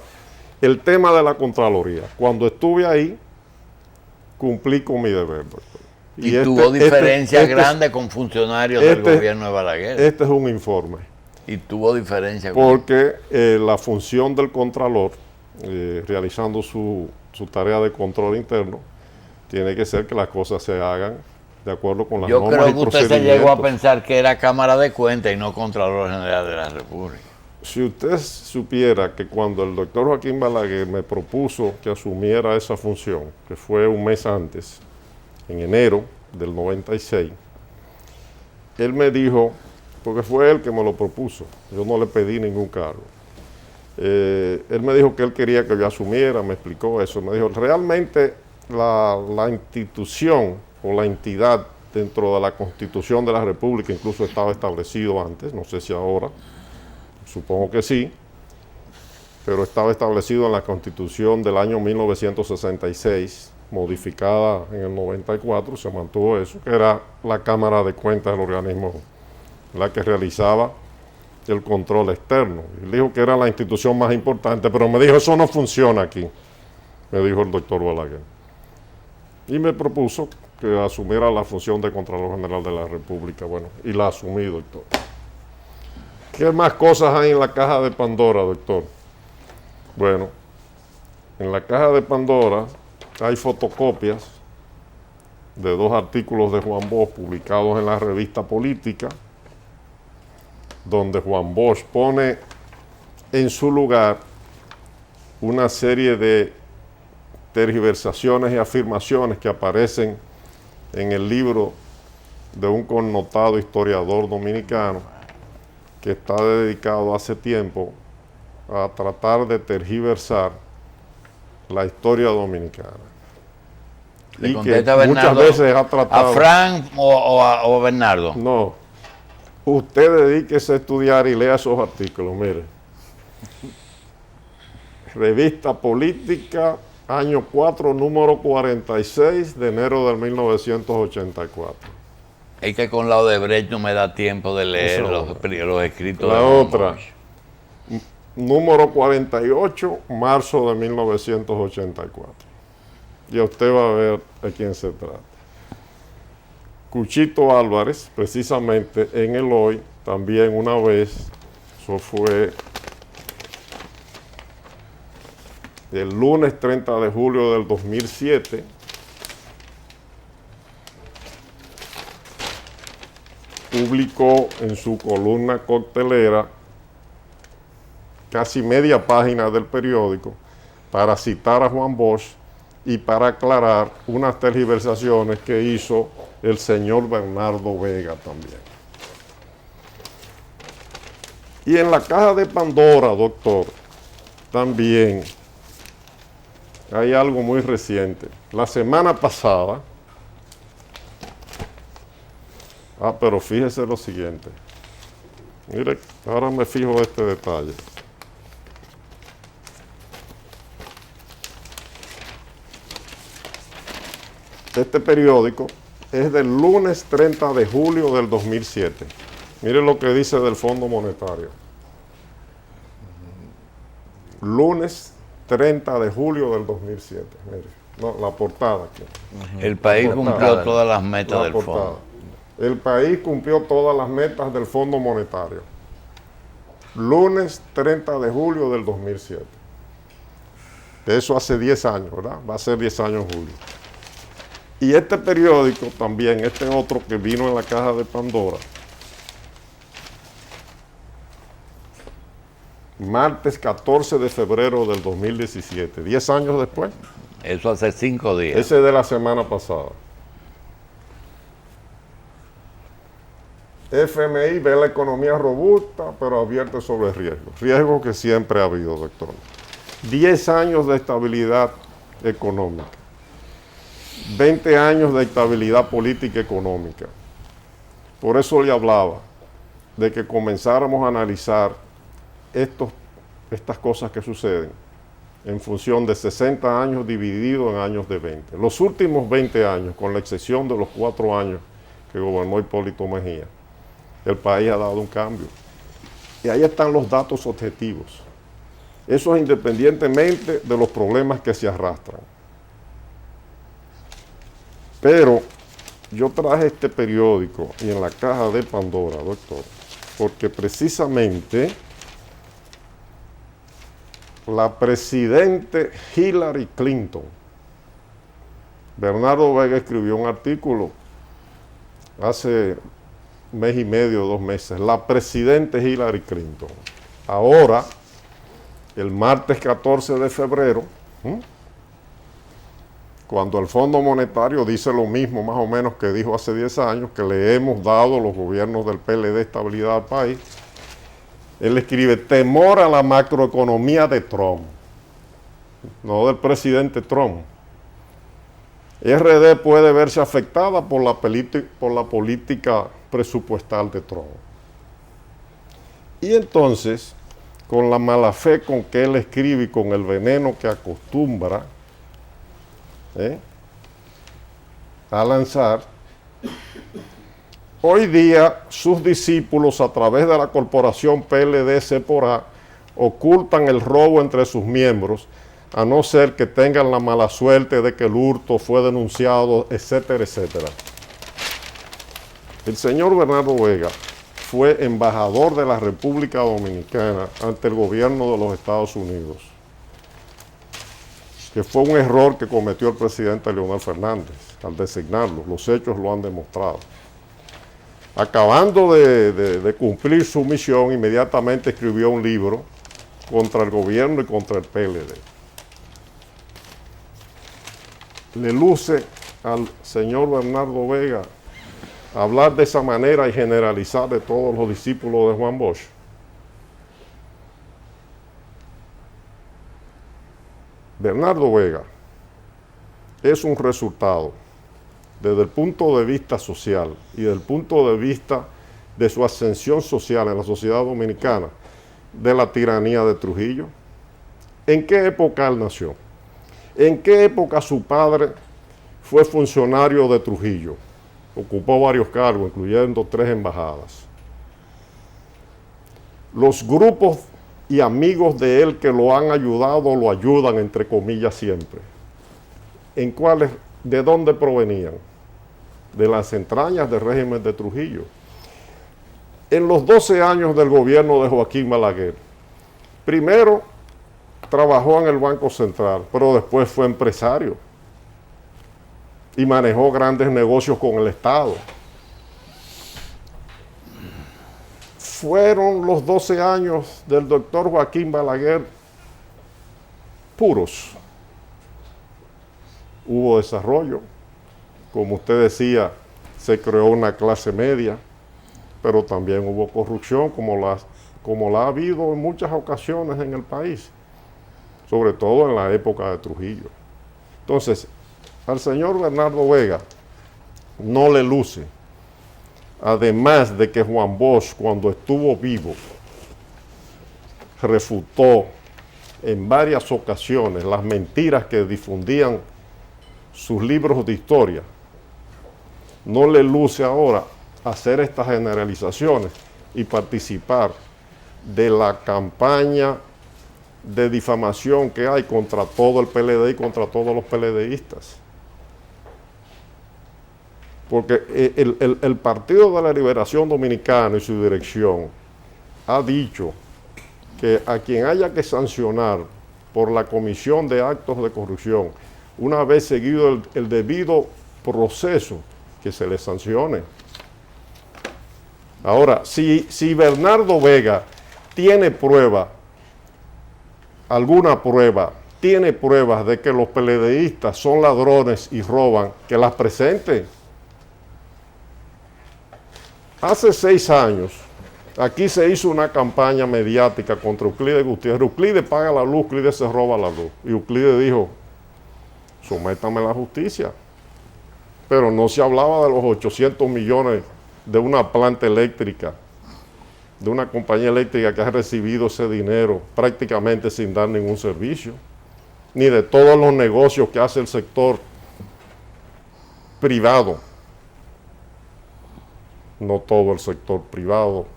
el tema de la Contraloría. Cuando estuve ahí, cumplí con mi deber, doctor. Y tuvo diferencias grandes con funcionarios del gobierno de Balaguer. Este es un informe. Y tuvo diferencias Porque la función del Contralor, realizando su tarea de control interno, tiene que ser que las cosas se hagan de acuerdo con las normas y procedimientos. Yo creo que usted se llegó a pensar que era Cámara de Cuentas y no Contralor General de la República. Si usted supiera que cuando el doctor Joaquín Balaguer me propuso que asumiera esa función, que fue un mes antes, en enero del 96, él me dijo, porque fue él que me lo propuso, yo no le pedí ningún cargo. Él me dijo que él quería que yo asumiera, me explicó eso, me dijo, realmente la institución o la entidad dentro de la Constitución de la República, incluso estaba establecido antes, no sé si ahora, supongo que sí, pero estaba establecido en la Constitución del año 1966, modificada en el 94, se mantuvo eso, que era la Cámara de Cuentas del organismo, la que realizaba el control externo. Y dijo que era la institución más importante, pero me dijo, eso no funciona aquí, me dijo el doctor Balaguer. Y me propuso que asumiera la función de Contralor General de la República. Bueno, y la asumí, doctor. ¿Qué más cosas hay en la caja de Pandora, doctor? Bueno, en la caja de Pandora hay fotocopias de 2 artículos de Juan Bosch publicados en la revista Política, donde Juan Bosch pone en su lugar una serie de tergiversaciones y afirmaciones que aparecen en el libro de un connotado historiador dominicano que está dedicado hace tiempo a tratar de tergiversar la historia dominicana. ¿Le Y contesta que Bernardo, muchas veces ha tratado... a Frank o a Bernardo? No, usted dedíquese a estudiar y lea esos artículos, mire. Revista Política, año 4, número 46 de enero del 1984. Es que con la Odebrecht no me da tiempo de leer Esa los escritos La de Juan otra, Bosch. número 48, marzo de 1984. Ya usted va a ver de quién se trata. Cuchito Álvarez, precisamente en el Hoy, también una vez, eso fue el lunes 30 de julio del 2007, publicó en su columna coctelera casi media página del periódico para citar a Juan Bosch y para aclarar unas tergiversaciones que hizo el señor Bernardo Vega también. Y en la caja de Pandora, doctor, también hay algo muy reciente. La semana pasada, pero fíjese lo siguiente. Mire, ahora me fijo este detalle. Este periódico es del lunes 30 de julio del 2007. Mire lo que dice del Fondo Monetario. Lunes 30 de julio del 2007. Mire, no, la portada aquí. El país cumplió todas las metas del fondo. El país cumplió todas las metas del Fondo Monetario. Lunes 30 de julio del 2007. De eso hace 10 años, ¿verdad? Va a ser 10 años en julio. Y este periódico también, este otro que vino en la caja de Pandora, martes 14 de febrero del 2017, 10 años después. Eso hace 5 días. Ese es de la semana pasada. FMI ve la economía robusta, pero advierte sobre riesgos. Riesgos que siempre ha habido, doctor. 10 años de estabilidad económica. 20 años de estabilidad política económica. Por eso le hablaba de que comenzáramos a analizar estas cosas que suceden en función de 60 años divididos en años de 20. Los últimos 20 años, con la excepción de los 4 años que gobernó Hipólito Mejía, el país ha dado un cambio. Y ahí están los datos objetivos. Eso es independientemente de los problemas que se arrastran. Pero yo traje este periódico y en la caja de Pandora, doctor, porque precisamente la presidente Hillary Clinton, Bernardo Vega escribió un artículo hace mes y medio, 2 meses, la presidente Hillary Clinton. Ahora, el martes 14 de febrero, cuando el Fondo Monetario dice lo mismo más o menos que dijo hace 10 años, que le hemos dado los gobiernos del PLD estabilidad al país, él escribe, temor a la macroeconomía de Trump, no del presidente Trump. RD puede verse afectada por la política presupuestal de Trump. Y entonces, con la mala fe con que él escribe y con el veneno que acostumbra a lanzar, hoy día sus discípulos a través de la corporación PLD-C ocultan el robo entre sus miembros, a no ser que tengan la mala suerte de que el hurto fue denunciado, etcétera, etcétera. El señor Bernardo Vega fue embajador de la República Dominicana ante el gobierno de los Estados Unidos, que fue un error que cometió el presidente Leonel Fernández al designarlo. Los hechos lo han demostrado. Acabando de cumplir su misión, inmediatamente escribió un libro contra el gobierno y contra el PLD. Le luce al señor Bernardo Vega hablar de esa manera y generalizar de todos los discípulos de Juan Bosch. Bernardo Vega es un resultado, desde el punto de vista social y desde el punto de vista de su ascensión social en la sociedad dominicana, de la tiranía de Trujillo. ¿En qué época él nació? ¿En qué época su padre fue funcionario de Trujillo? Ocupó varios cargos, incluyendo 3 embajadas. Los grupos y amigos de él que lo han ayudado, lo ayudan, entre comillas, siempre. ¿En cuáles? ¿De dónde provenían? De las entrañas del régimen de Trujillo. En los 12 años del gobierno de Joaquín Balaguer, primero trabajó en el Banco Central, pero después fue empresario y manejó grandes negocios con el Estado. Fueron los 12 años del doctor Joaquín Balaguer puros. Hubo desarrollo, como usted decía, se creó una clase media, pero también hubo corrupción como la ha habido en muchas ocasiones en el país, sobre todo en la época de Trujillo. Entonces, al señor Bernardo Vega no le luce, además de que Juan Bosch, cuando estuvo vivo, refutó en varias ocasiones las mentiras que difundían sus libros de historia, no le luce ahora hacer estas generalizaciones y participar de la campaña de difamación que hay contra todo el PLD y contra todos los PLDistas. Porque el Partido de la Liberación Dominicana y su dirección ha dicho que a quien haya que sancionar por la comisión de actos de corrupción, una vez seguido el debido proceso, que se le sancione. Ahora, si Bernardo Vega tiene alguna prueba, tiene pruebas de que los PLDistas son ladrones y roban, que las presente. Hace 6 años, aquí se hizo una campaña mediática contra Euclides Gutiérrez. Euclides paga la luz, Euclides se roba la luz. Y Euclides dijo, sométame a la justicia. Pero no se hablaba de los 800 millones de una planta eléctrica, de una compañía eléctrica que ha recibido ese dinero prácticamente sin dar ningún servicio, ni de todos los negocios que hace el sector privado. No todo el sector privado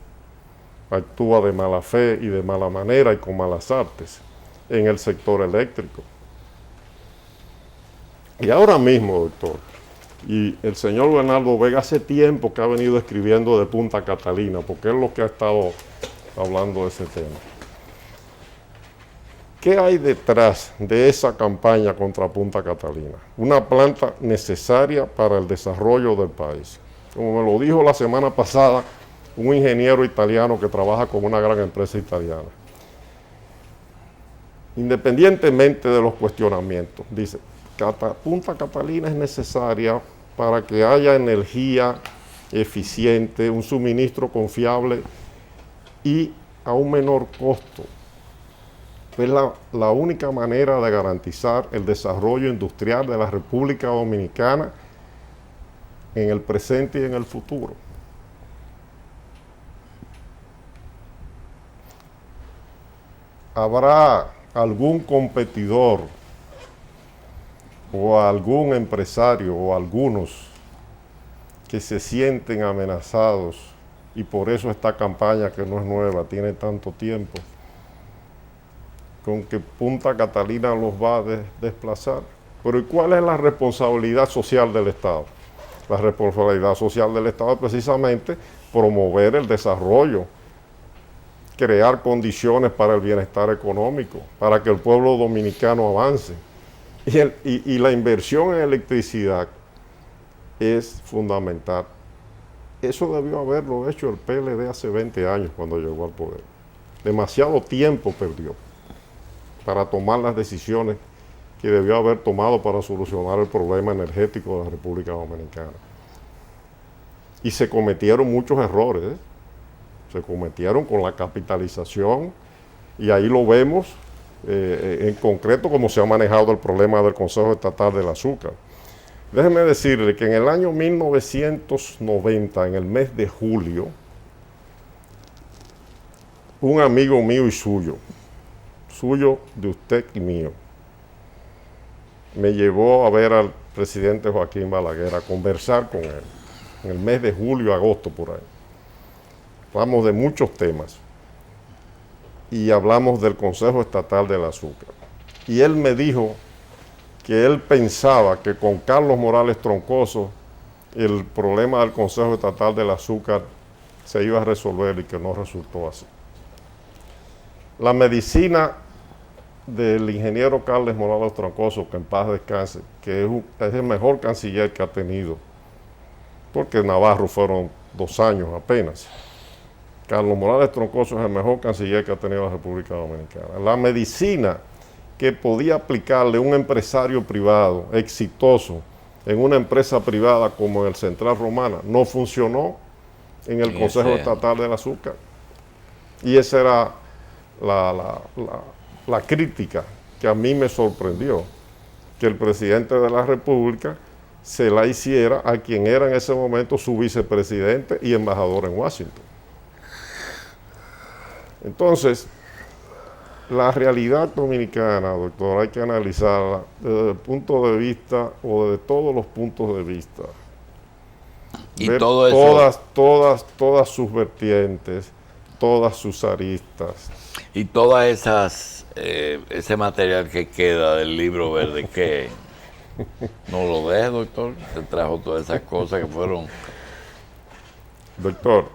actúa de mala fe y de mala manera y con malas artes en el sector eléctrico. Y ahora mismo, doctor, y el señor Bernardo Vega hace tiempo que ha venido escribiendo de Punta Catalina, porque es lo que ha estado hablando de ese tema. ¿Qué hay detrás de esa campaña contra Punta Catalina? Una planta necesaria para el desarrollo del país. Como me lo dijo la semana pasada un ingeniero italiano que trabaja con una gran empresa italiana. Independientemente de los cuestionamientos, dice, Punta Catalina es necesaria para que haya energía eficiente, un suministro confiable y a un menor costo. Es la única manera de garantizar el desarrollo industrial de la República Dominicana en el presente y en el futuro. ¿Habrá algún competidor o algún empresario o algunos que se sienten amenazados y por eso esta campaña, que no es nueva, tiene tanto tiempo, con que Punta Catalina los va a desplazar? Pero ¿y cuál es la responsabilidad social del Estado? La responsabilidad social del Estado es precisamente promover el desarrollo, crear condiciones para el bienestar económico, para que el pueblo dominicano avance. Y la inversión en electricidad es fundamental. Eso debió haberlo hecho el PLD hace 20 años cuando llegó al poder. Demasiado tiempo perdió para tomar las decisiones que debió haber tomado para solucionar el problema energético de la República Dominicana. Y se cometieron muchos errores, ¿eh? Se cometieron con la capitalización, y ahí lo vemos en concreto cómo se ha manejado el problema del Consejo Estatal del Azúcar. Déjeme decirle que en el año 1990, en el mes de julio, un amigo mío y suyo de usted y mío, me llevó a ver al presidente Joaquín Balaguer, a conversar con él, en el mes de julio, agosto, por ahí. Hablamos de muchos temas y hablamos del Consejo Estatal del Azúcar. Y él me dijo que él pensaba que con Carlos Morales Troncoso el problema del Consejo Estatal del Azúcar se iba a resolver, y que no resultó así. La medicina del ingeniero Carlos Morales Troncoso, que en paz descanse, que es el mejor canciller que ha tenido, porque Navarro fueron 2 años apenas. Carlos Morales Troncoso es el mejor canciller que ha tenido la República Dominicana. La medicina que podía aplicarle un empresario privado exitoso en una empresa privada como el Central Romana no funcionó en el Consejo Estatal del Azúcar. Y esa era la crítica que a mí me sorprendió, que el presidente de la República se la hiciera a quien era en ese momento su vicepresidente y embajador en Washington. Entonces, la realidad dominicana, doctor, hay que analizarla desde el punto de vista o desde todos los puntos de vista. Y ver todo eso, todas sus vertientes, todas sus aristas. y todas esas, ese material que queda del libro verde, que no lo deje, doctor. Se trajo todas esas cosas que fueron. Doctor,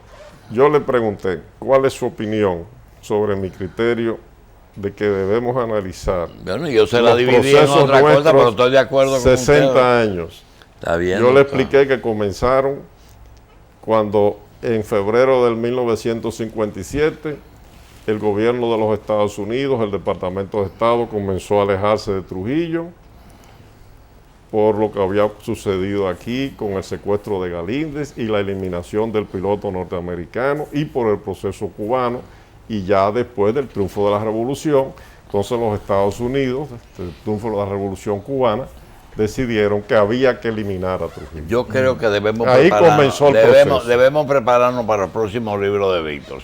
yo le pregunté cuál es su opinión sobre mi criterio de que debemos analizar. Bueno, yo se la los dividí en procesos otra cosa, nuestros, pero estoy de acuerdo con 60 usted. años. Está bien. Yo le doctor. expliqué que comenzaron cuando en febrero del 1957 el gobierno de los Estados Unidos, el Departamento de Estado, comenzó a alejarse de Trujillo por lo que había sucedido aquí con el secuestro de Galíndez y la eliminación del piloto norteamericano y por el proceso cubano, y ya después del triunfo de la revolución, entonces los Estados Unidos, el triunfo de la revolución cubana, decidieron que había que eliminar a Trujillo. Yo creo que debemos Ahí comenzó el proceso. debemos prepararnos para el próximo libro de Víctor.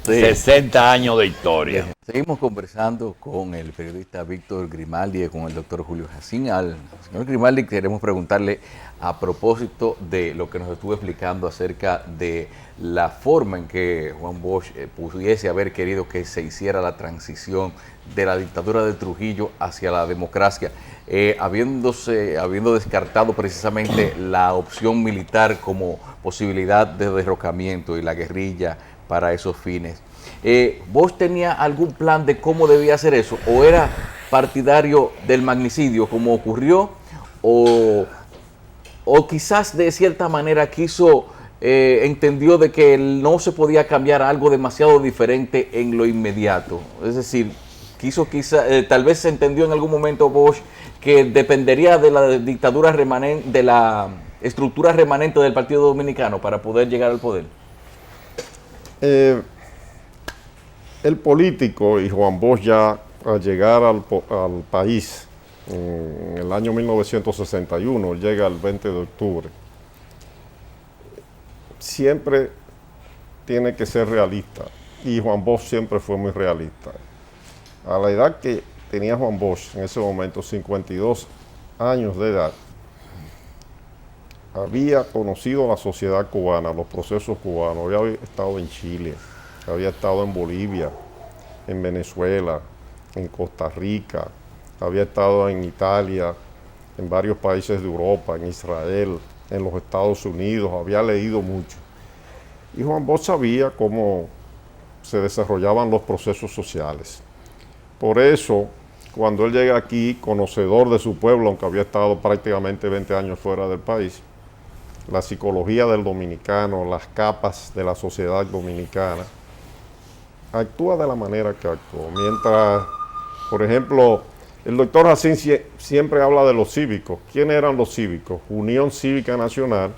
60 años de historia. Seguimos conversando con el periodista Víctor Grimaldi y con el doctor Julio Jacín. Al señor Grimaldi queremos preguntarle a propósito de lo que nos estuvo explicando acerca de la forma en que Juan Bosch pudiese haber querido que se hiciera la transición de la dictadura de Trujillo hacia la democracia, habiendo descartado precisamente la opción militar como posibilidad de derrocamiento y la guerrilla para esos fines. ¿Bosch tenía algún plan de cómo debía hacer eso? ¿O era partidario del magnicidio como ocurrió? ¿O quizás de cierta manera entendió de que no se podía cambiar algo demasiado diferente en lo inmediato? Es decir, tal vez se entendió en algún momento Bosch que dependería de la dictadura remanente, de la estructura remanente del Partido Dominicano para poder llegar al poder. El político y Juan Bosch ya al llegar al país en el año 1961, llega el 20 de octubre, siempre tiene que ser realista, y Juan Bosch siempre fue muy realista. A la edad que tenía Juan Bosch, en ese momento 52 años de edad, había conocido la sociedad cubana, los procesos cubanos, había estado en Chile, había estado en Bolivia, en Venezuela, en Costa Rica, había estado en Italia, en varios países de Europa, en Israel, en los Estados Unidos, había leído mucho. Y Juan Bosch sabía cómo se desarrollaban los procesos sociales. Por eso, cuando él llega aquí, conocedor de su pueblo, aunque había estado prácticamente 20 años fuera del país, la psicología del dominicano, las capas de la sociedad dominicana, actúa de la manera que actuó. Mientras, por ejemplo, el doctor Jacín siempre habla de los cívicos. ¿Quiénes eran los cívicos? Unión Cívica Nacional,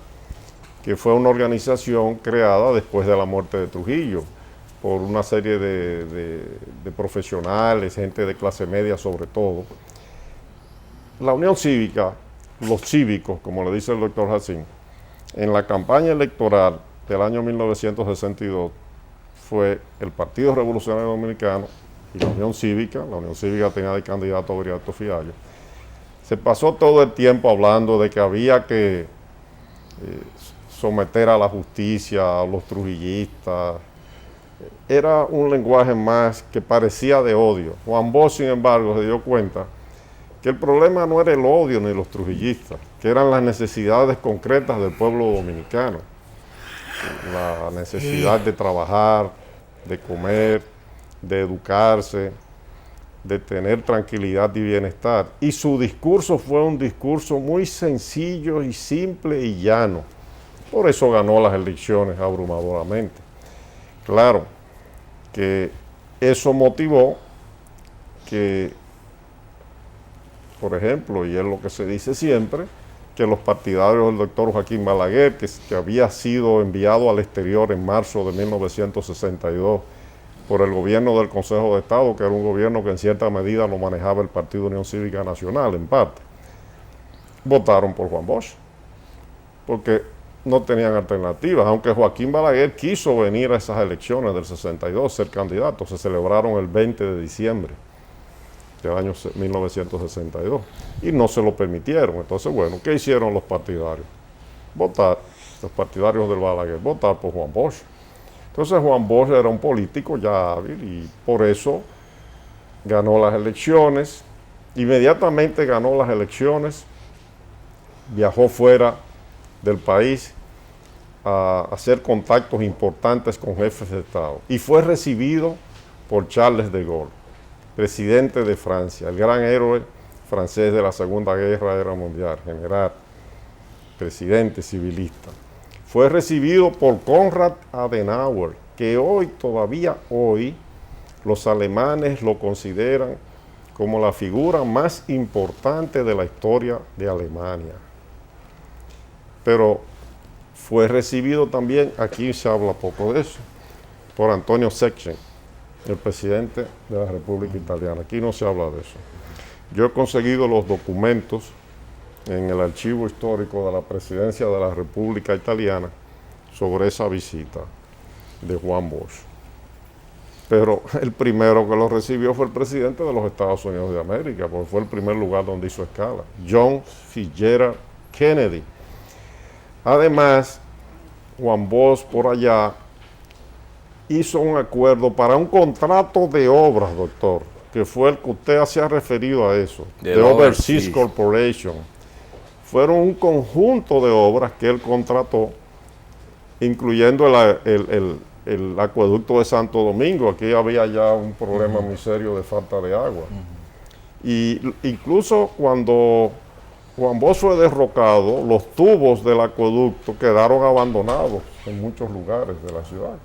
que fue una organización creada después de la muerte de Trujillo por una serie de profesionales, gente de clase media sobre todo. La Unión Cívica, los cívicos, como le dice el doctor Jacín, en la campaña electoral del año 1962 fue el Partido Revolucionario Dominicano y la Unión Cívica tenía de candidato a Viriato Fiallo. Se pasó todo el tiempo hablando de que había que someter a la justicia a los trujillistas. Era un lenguaje más que parecía de odio. Juan Bosch, sin embargo, se dio cuenta que el problema no era el odio ni los trujillistas, que eran las necesidades concretas del pueblo dominicano. La necesidad de trabajar, de comer, de educarse, de tener tranquilidad y bienestar. Y su discurso fue un discurso muy sencillo y simple y llano. Por eso ganó las elecciones abrumadoramente. Claro que eso motivó que, por ejemplo, y es lo que se dice siempre, que los partidarios del doctor Joaquín Balaguer, que había sido enviado al exterior en marzo de 1962 por el gobierno del Consejo de Estado, que era un gobierno que en cierta medida lo manejaba el Partido Unión Cívica Nacional, en parte, votaron por Juan Bosch, porque no tenían alternativas, aunque Joaquín Balaguer quiso venir a esas elecciones del 62, ser candidato, se celebraron el 20 de diciembre del año 1962, y no se lo permitieron. Entonces, bueno, ¿qué hicieron los partidarios? Votar, los partidarios del Balaguer, votar por Juan Bosch. Entonces Juan Bosch era un político ya hábil y por eso ganó las elecciones, inmediatamente ganó las elecciones, viajó fuera del país a hacer contactos importantes con jefes de Estado y fue recibido por Charles de Gaulle, presidente de Francia, el gran héroe francés de la Segunda Guerra Mundial, general, presidente civilista. Fue recibido por Konrad Adenauer, que todavía hoy, los alemanes lo consideran como la figura más importante de la historia de Alemania. Pero fue recibido también, aquí se habla poco de eso, por Antonio Secchi, el presidente de la República Italiana. Aquí no se habla de eso. Yo he conseguido los documentos en el archivo histórico de la Presidencia de la República Italiana sobre esa visita de Juan Bosch. Pero el primero que lo recibió fue el presidente de los Estados Unidos de América, porque fue el primer lugar donde hizo escala, John Fitzgerald Kennedy. Además, Juan Bosch por allá hizo un acuerdo para un contrato de obras, doctor, que fue el que usted se ha referido a eso, de Overseas Corporation. Fueron un conjunto de obras que él contrató, incluyendo el acueducto de Santo Domingo. Aquí había ya un problema muy serio de falta de agua. Y incluso cuando Juan Bosch fue derrocado, los tubos del acueducto quedaron abandonados en muchos lugares de la ciudad.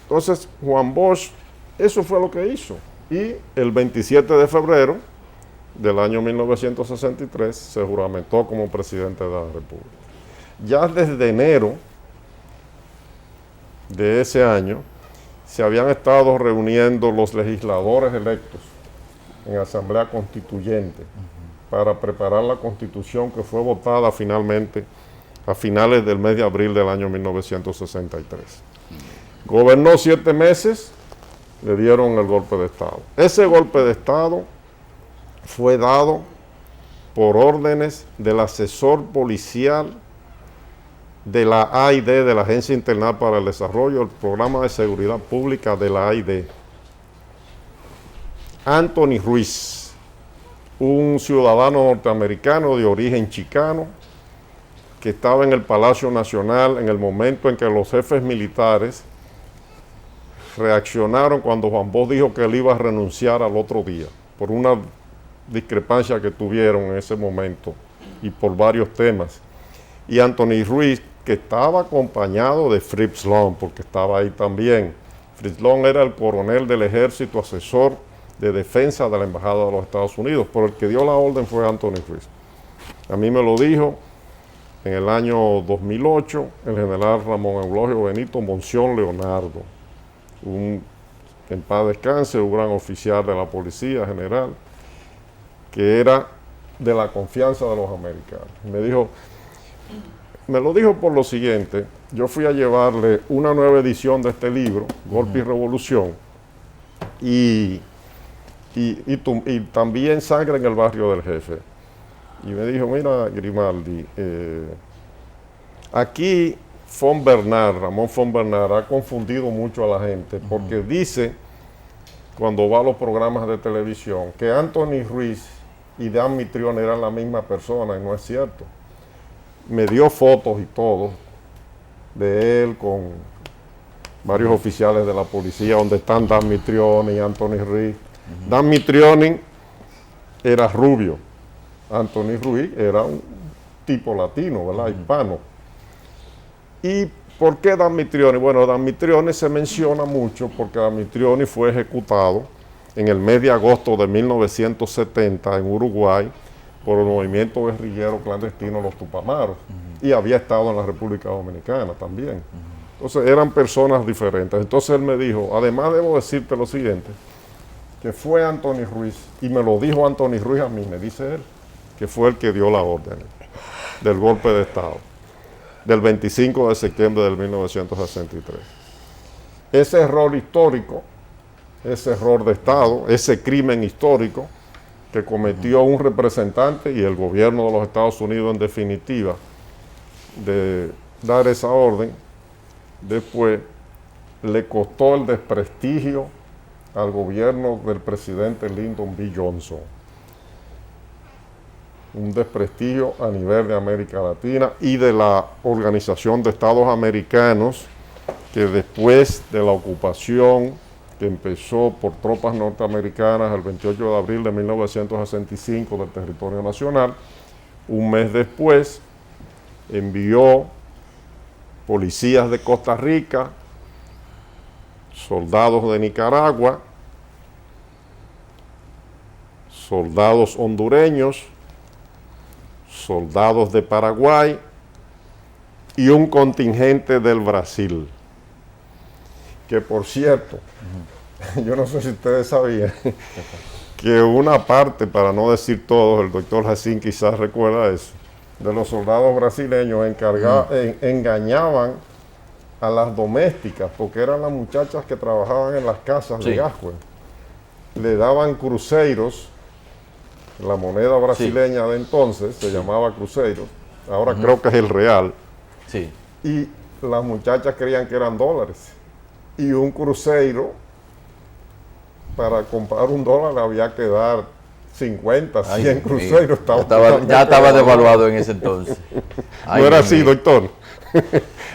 Entonces, Juan Bosch, eso fue lo que hizo. Y el 27 de febrero del año 1963 se juramentó como presidente de la República. Ya desde enero de ese año se habían estado reuniendo los legisladores electos en Asamblea Constituyente para preparar la Constitución que fue votada finalmente a finales del mes de abril del año 1963. Gobernó 7 meses, le dieron el golpe de Estado. Ese golpe de Estado fue dado por órdenes del asesor policial de la AID, de la Agencia Internacional para el Desarrollo, el Programa de Seguridad Pública de la AID. Anthony Ruiz, un ciudadano norteamericano de origen chicano, que estaba en el Palacio Nacional en el momento en que los jefes militares reaccionaron cuando Juan Bosch dijo que él iba a renunciar al otro día, por una discrepancia que tuvieron en ese momento y por varios temas. Y Anthony Ruiz, que estaba acompañado de Fritz Long, porque estaba ahí también. Fritz Long era el coronel del ejército, asesor de defensa de la Embajada de los Estados Unidos, pero el que dio la orden fue Anthony Ruiz. A mí me lo dijo en el año 2008 el general Ramón Eulogio Benito Monción Leonardo, en paz descanse, un gran oficial de la Policía General, que era de la confianza de los americanos. Me lo dijo por lo siguiente: yo fui a llevarle una nueva edición de este libro, Golpe y Revolución, y también Sangre en el Barrio del Jefe. Y me dijo: mira, Grimaldi, aquí Ramón Font Bernard ha confundido mucho a la gente, porque dice, cuando va a los programas de televisión, que Anthony Ruiz y Dan Mitrione eran la misma persona, y no es cierto. Me dio fotos y todo de él con varios oficiales de la policía, donde están Dan Mitrione y Anthony Ruiz. Dan Mitrione era rubio, Anthony Ruiz era un tipo latino, ¿verdad? Hispano. ¿Y por qué Dan Mitrione? Bueno, Dan Mitrione se menciona mucho porque Dan Mitrione fue ejecutado en el mes de agosto de 1970 en Uruguay por el movimiento guerrillero clandestino Los Tupamaros, y había estado en la República Dominicana también. Entonces eran personas diferentes. Entonces él me dijo, además debo decirte lo siguiente, que fue Anthony Ruiz, y me lo dijo Anthony Ruiz a mí, me dice él, que fue el que dio la orden del golpe de Estado, del 25 de septiembre del 1963. Ese error histórico, ese error de Estado, ese crimen histórico que cometió un representante y el gobierno de los Estados Unidos en definitiva, de dar esa orden, después le costó el desprestigio al gobierno del presidente Lyndon B. Johnson. Un desprestigio a nivel de América Latina y de la Organización de Estados Americanos, que después de la ocupación que empezó por tropas norteamericanas el 28 de abril de 1965 del territorio nacional, un mes después envió policías de Costa Rica, soldados de Nicaragua, soldados hondureños, soldados de Paraguay y un contingente del Brasil. Que por cierto, yo no sé si ustedes sabían que una parte, para no decir todo, el doctor Jacín quizás recuerda eso, de los soldados brasileños engañaban a las domésticas, porque eran las muchachas que trabajaban en las casas de Gascue. Le daban cruzeiros, la moneda brasileña de entonces se llamaba cruzeiros, ahora creo que es el real, y las muchachas creían que eran dólares. Y un cruceiro, para comprar $1 había que dar 50, 100 cruceros. Ya estaba devaluado en ese entonces. No era así, doctor.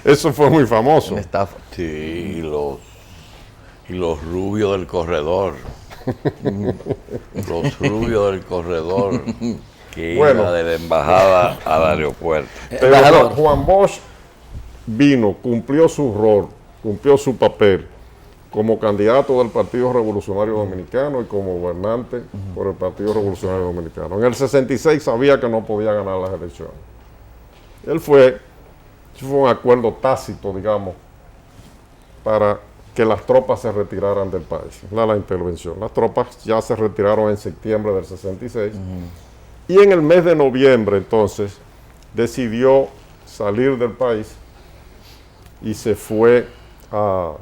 Eso fue muy famoso. Una estafa. Sí, y los rubios del corredor. Los rubios del corredor que iba de la embajada al aeropuerto. Pero Juan Bosch vino, cumplió su rol, cumplió su papel como candidato del Partido Revolucionario Dominicano y como gobernante por el Partido Revolucionario Dominicano. En el 66 sabía que no podía ganar las elecciones. Fue un acuerdo tácito, digamos, para que las tropas se retiraran del país, la intervención. Las tropas ya se retiraron en septiembre del 66 y en el mes de noviembre entonces decidió salir del país y se fue a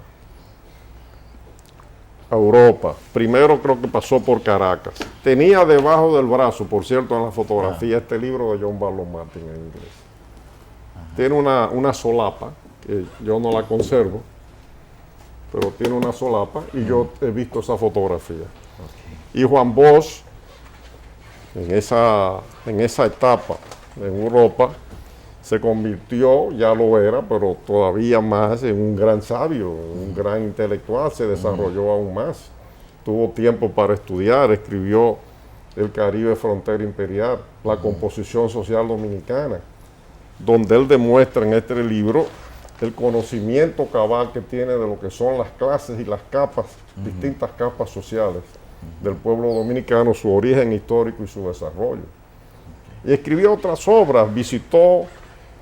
Europa. Primero creo que pasó por Caracas. Tenía debajo del brazo, por cierto, en la fotografía, este libro de John Barlow Martin en inglés. Tiene una solapa, que yo no la conservo, pero tiene una solapa y yo he visto esa fotografía. Y Juan Bosch, en esa etapa en Europa, se convirtió, ya lo era, pero todavía más en un gran sabio, un gran intelectual, se desarrolló aún más. Tuvo tiempo para estudiar, escribió El Caribe Frontera Imperial, la composición social dominicana, donde él demuestra en este libro el conocimiento cabal que tiene de lo que son las clases y las capas, distintas capas sociales del pueblo dominicano, su origen histórico y su desarrollo. Y escribió otras obras, visitó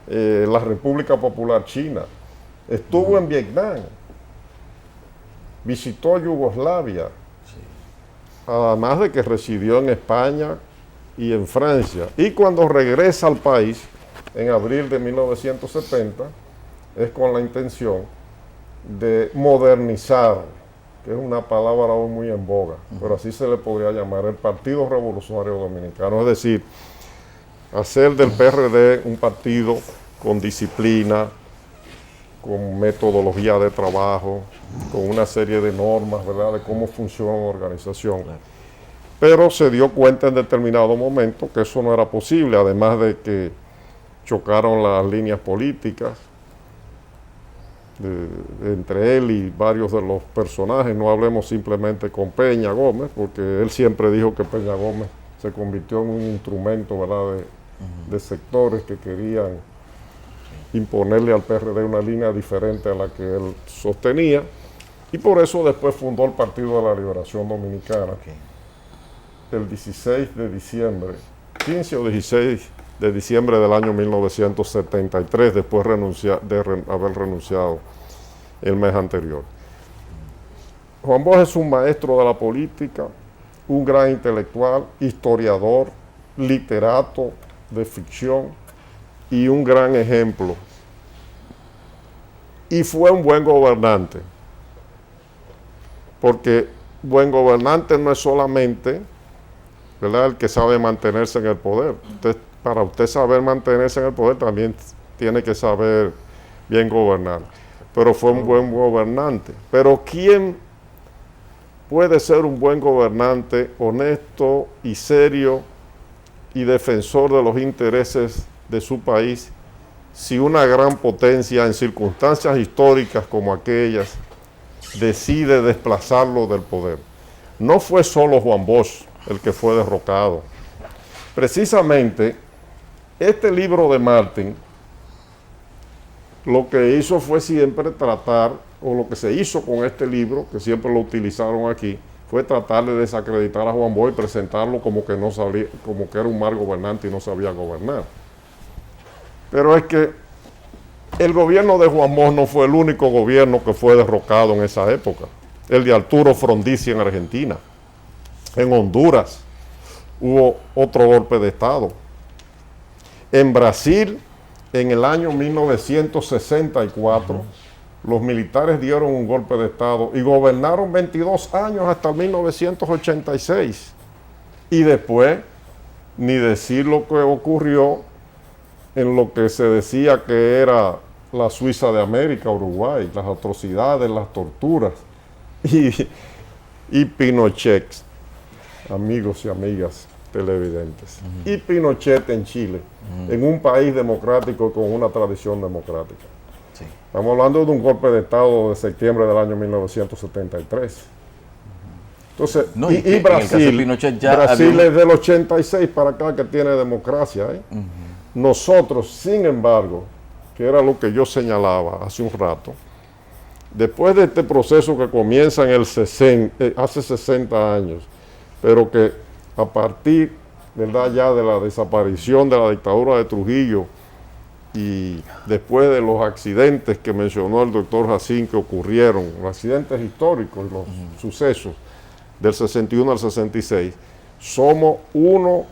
la República Popular China, estuvo en Vietnam, visitó Yugoslavia, además de que residió en España y en Francia. Y cuando regresa al país, en abril de 1970, es con la intención de modernizar, que es una palabra aún muy en boga, pero así se le podría llamar, el Partido Revolucionario Dominicano, es decir, hacer del PRD un partido con disciplina, con metodología de trabajo, con una serie de normas, ¿verdad?, de cómo funciona una organización. Claro. Pero se dio cuenta en determinado momento que eso no era posible, además de que chocaron las líneas políticas entre él y varios de los personajes. No hablemos simplemente con Peña Gómez, porque él siempre dijo que Peña Gómez se convirtió en un instrumento, ¿verdad?, de sectores que querían imponerle al PRD una línea diferente a la que él sostenía, y por eso después fundó el Partido de la Liberación Dominicana el 16 de diciembre 15 o 16 de diciembre del año 1973, después de haber renunciado el mes anterior. Juan Bosch es un maestro de la política, un gran intelectual, historiador, literato de ficción y un gran ejemplo. Y fue un buen gobernante, porque buen gobernante no es solamente, ¿verdad?, el que sabe mantenerse en el poder. Para usted saber mantenerse en el poder también tiene que saber bien gobernar. Pero fue un buen gobernante. Pero ¿quién puede ser un buen gobernante honesto y serio y defensor de los intereses de su país si una gran potencia en circunstancias históricas como aquellas decide desplazarlo del poder? No fue solo Juan Bosch el que fue derrocado. Precisamente, este libro de Martin lo que hizo fue siempre tratar, o lo que se hizo con este libro, que siempre lo utilizaron aquí, fue tratar de desacreditar a Juan Bosch y presentarlo como que no sabía, como que era un mal gobernante y no sabía gobernar. Pero es que el gobierno de Juan Bosch no fue el único gobierno que fue derrocado en esa época. El de Arturo Frondizi en Argentina. En Honduras hubo otro golpe de Estado. En Brasil, en el año 1964, los militares dieron un golpe de Estado y gobernaron 22 años hasta 1986. Y después, ni decir lo que ocurrió en lo que se decía que era la Suiza de América, Uruguay, las atrocidades, las torturas y Pinochet, amigos y amigas televidentes, y Pinochet en Chile, en un país democrático con una tradición democrática. Sí. Estamos hablando de un golpe de Estado de septiembre del año 1973. Entonces, No, y en el caso de Brasil, Pinochet ya Brasil había es del 86 para acá que tiene democracia. Nosotros, sin embargo, que era lo que yo señalaba hace un rato, después de este proceso que comienza en el hace 60 años, pero que a partir, ¿verdad?, ya de la desaparición de la dictadura de Trujillo y después de los accidentes que mencionó el doctor Jacín que ocurrieron, los accidentes históricos, los sucesos del 61 al 66, somos uno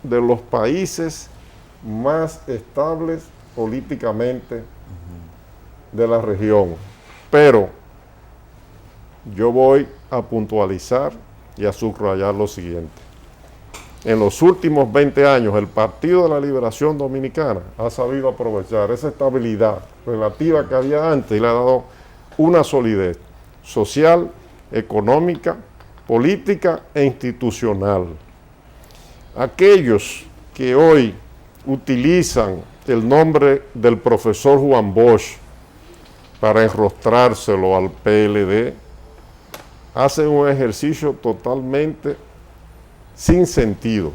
de los países más estables políticamente de la región. Pero yo voy a puntualizar y a subrayar lo siguiente. En los últimos 20 años, el Partido de la Liberación Dominicana ha sabido aprovechar esa estabilidad relativa que había antes y le ha dado una solidez social, económica, política e institucional. Aquellos que hoy utilizan el nombre del profesor Juan Bosch para enrostrárselo al PLD, hacen un ejercicio totalmente sin sentido.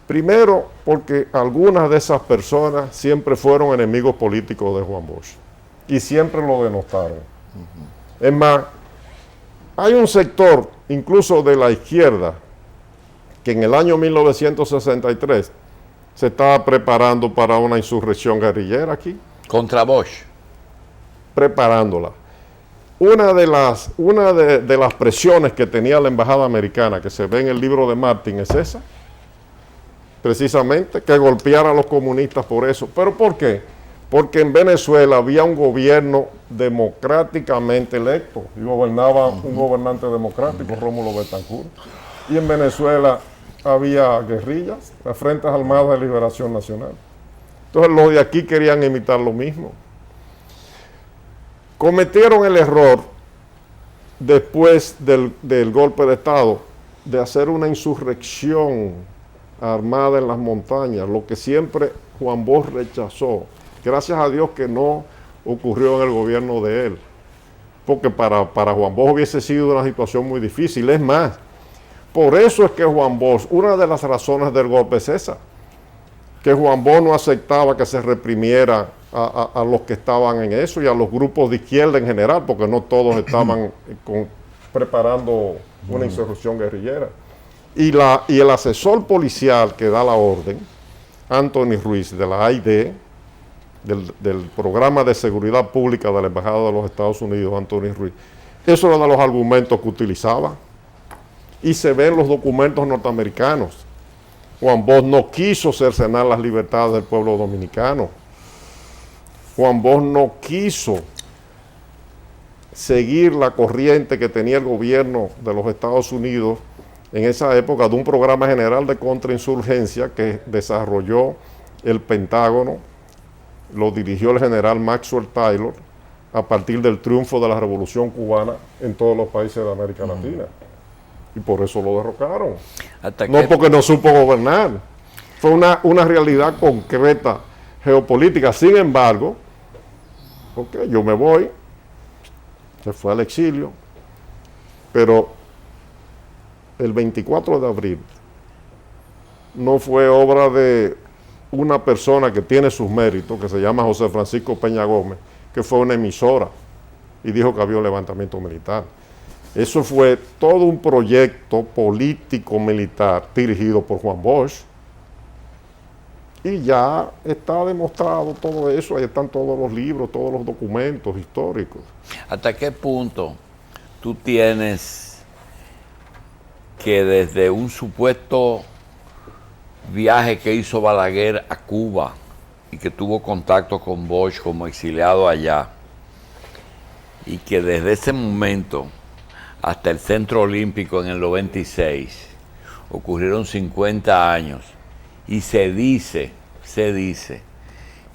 Primero, porque algunas de esas personas siempre fueron enemigos políticos de Juan Bosch y siempre lo denostaron. Es más, hay un sector, incluso de la izquierda, que en el año 1963 se estaba preparando para una insurrección guerrillera aquí. Contra Bosch. Preparándola. Una de las presiones que tenía la embajada americana, que se ve en el libro de Martin, es esa. Precisamente, que golpeara a los comunistas por eso. ¿Pero por qué? Porque en Venezuela había un gobierno democráticamente electo y gobernaba un gobernante democrático, Rómulo Betancourt. Y en Venezuela había guerrillas, las Frentes Armadas de Liberación Nacional. Entonces los de aquí querían imitar lo mismo. Cometieron el error, después del golpe de Estado, de hacer una insurrección armada en las montañas, lo que siempre Juan Bosch rechazó. Gracias a Dios que no ocurrió en el gobierno de él, porque para Juan Bosch hubiese sido una situación muy difícil. Es más, por eso es que Juan Bosch, una de las razones del golpe es esa, que Juan Bosch no aceptaba que se reprimiera a los que estaban en eso y a los grupos de izquierda en general, porque no todos estaban preparando una insurrección guerrillera. Y el asesor policial que da la orden, Anthony Ruiz, de la AID, del Programa de Seguridad Pública de la Embajada de los Estados Unidos, Anthony Ruiz, eso era uno de los argumentos que utilizaba. Y se ven los documentos norteamericanos. Juan Bosch no quiso cercenar las libertades del pueblo dominicano. Juan Bosch no quiso seguir la corriente que tenía el gobierno de los Estados Unidos en esa época de un programa general de contrainsurgencia que desarrolló el Pentágono, lo dirigió el general Maxwell Taylor a partir del triunfo de la Revolución Cubana en todos los países de América Latina. Y por eso lo derrocaron. No porque no supo gobernar. Fue una realidad concreta geopolítica. Sin embargo, ok, yo me voy, se fue al exilio, pero el 24 de abril no fue obra de una persona que tiene sus méritos, que se llama José Francisco Peña Gómez, que fue una emisora y dijo que había un levantamiento militar. Eso fue todo un proyecto político-militar dirigido por Juan Bosch. Y ya está demostrado todo eso, ahí están todos los libros, todos los documentos históricos. ¿Hasta qué punto tú tienes que desde un supuesto viaje que hizo Balaguer a Cuba y que tuvo contacto con Bosch como exiliado allá, y que desde ese momento hasta el Centro Olímpico en el 96 ocurrieron 50 años, y se dice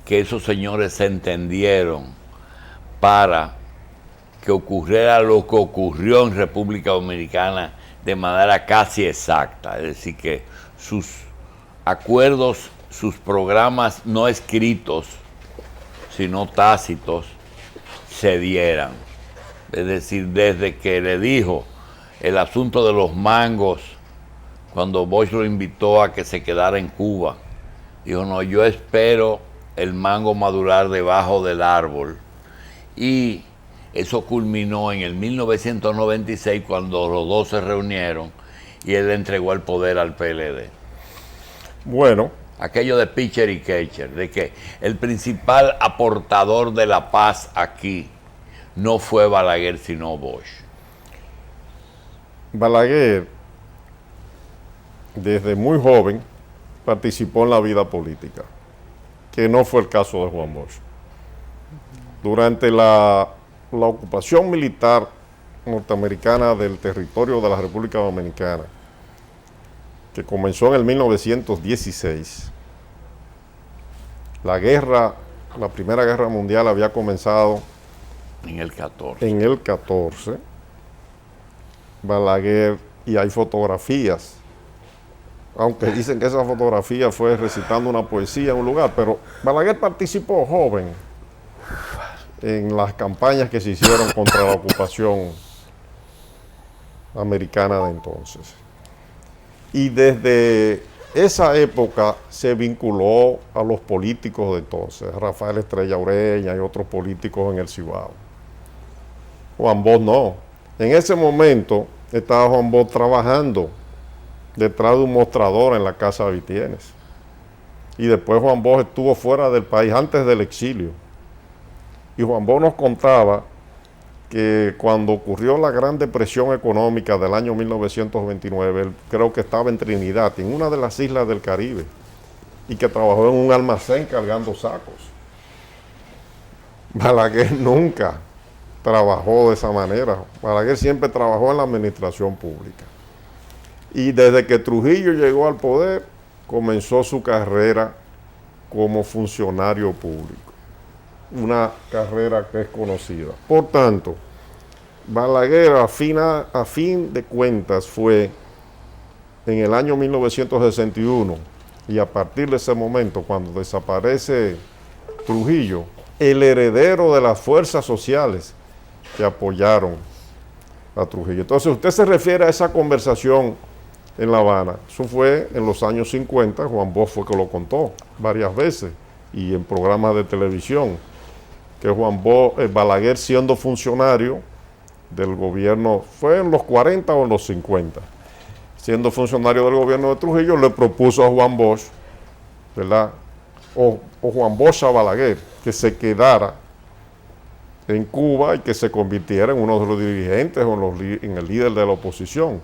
que esos señores se entendieron para que ocurriera lo que ocurrió en República Dominicana de manera casi exacta? Es decir, que sus acuerdos, sus programas no escritos, sino tácitos, se dieran. Es decir, desde que le dijo el asunto de los mangos, cuando Bosch lo invitó a que se quedara en Cuba, dijo, no, yo espero el mango madurar debajo del árbol. Y eso culminó en el 1996, cuando los dos se reunieron y él entregó el poder al PLD. Bueno. Aquello de pitcher y catcher, de que el principal aportador de la paz aquí no fue Balaguer, sino Bosch. Balaguer, desde muy joven, participó en la vida política, que no fue el caso de Juan Bosch. Durante la ocupación militar norteamericana del territorio de la República Dominicana, que comenzó en el 1916, la Primera Guerra Mundial había comenzado en el 14. En el 14, Balaguer, y hay fotografías, aunque dicen que esa fotografía fue recitando una poesía en un lugar, pero Balaguer participó joven en las campañas que se hicieron contra la ocupación americana de entonces. Y desde esa época se vinculó a los políticos de entonces, Rafael Estrella Ureña y otros políticos en el Cibao. Juan Bosch no. En ese momento estaba Juan Bosch trabajando detrás de un mostrador en la Casa Vitienes. Y después Juan Bosch estuvo fuera del país antes del exilio. Y Juan Bosch nos contaba que cuando ocurrió la Gran Depresión Económica del año 1929, él creo que estaba en Trinidad, en una de las islas del Caribe, y que trabajó en un almacén cargando sacos. Balaguer nunca trabajó de esa manera. Balaguer siempre trabajó en la administración pública. Y desde que Trujillo llegó al poder, comenzó su carrera como funcionario público. Una carrera que es conocida. Por tanto, Balaguer a fin de cuentas fue en el año 1961, y a partir de ese momento, cuando desaparece Trujillo, el heredero de las fuerzas sociales que apoyaron a Trujillo. Entonces, usted se refiere a esa conversación en La Habana. Eso fue en los años 50, Juan Bosch fue que lo contó varias veces y en programas de televisión, que Balaguer, siendo funcionario, del gobierno, fue en los 40 o en los 50, siendo funcionario del gobierno de Trujillo, le propuso a Juan Bosch, ¿verdad? O Juan Bosch a Balaguer, que se quedara en Cuba y que se convirtiera en uno de los dirigentes o en el líder de la oposición.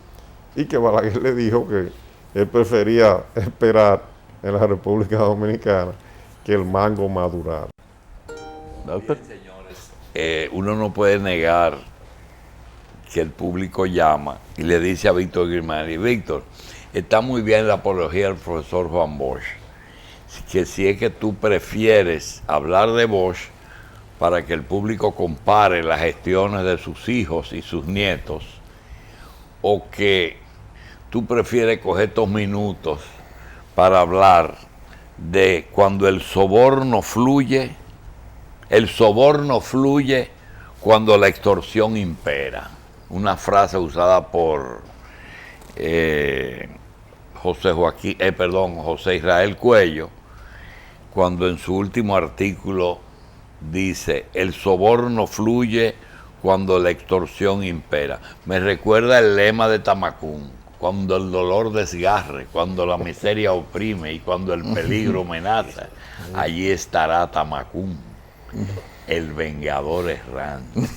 Y que Balaguer le dijo que él prefería esperar en la República Dominicana que el mango madurara. Doctor. Uno no puede negar que el público llama y le dice a Víctor Grimaldi: Víctor, está muy bien la apología del profesor Juan Bosch, que si es que tú prefieres hablar de Bosch para que el público compare las gestiones de sus hijos y sus nietos, o que tú prefieres coger estos minutos para hablar de cuando el soborno fluye cuando la extorsión impera. Una frase usada por José Israel Cuello, cuando en su último artículo dice: el soborno fluye cuando la extorsión impera. Me recuerda el lema de Tamacún: cuando el dolor desgarre, cuando la miseria oprime y cuando el peligro amenaza, allí estará Tamacún, el vengador errante.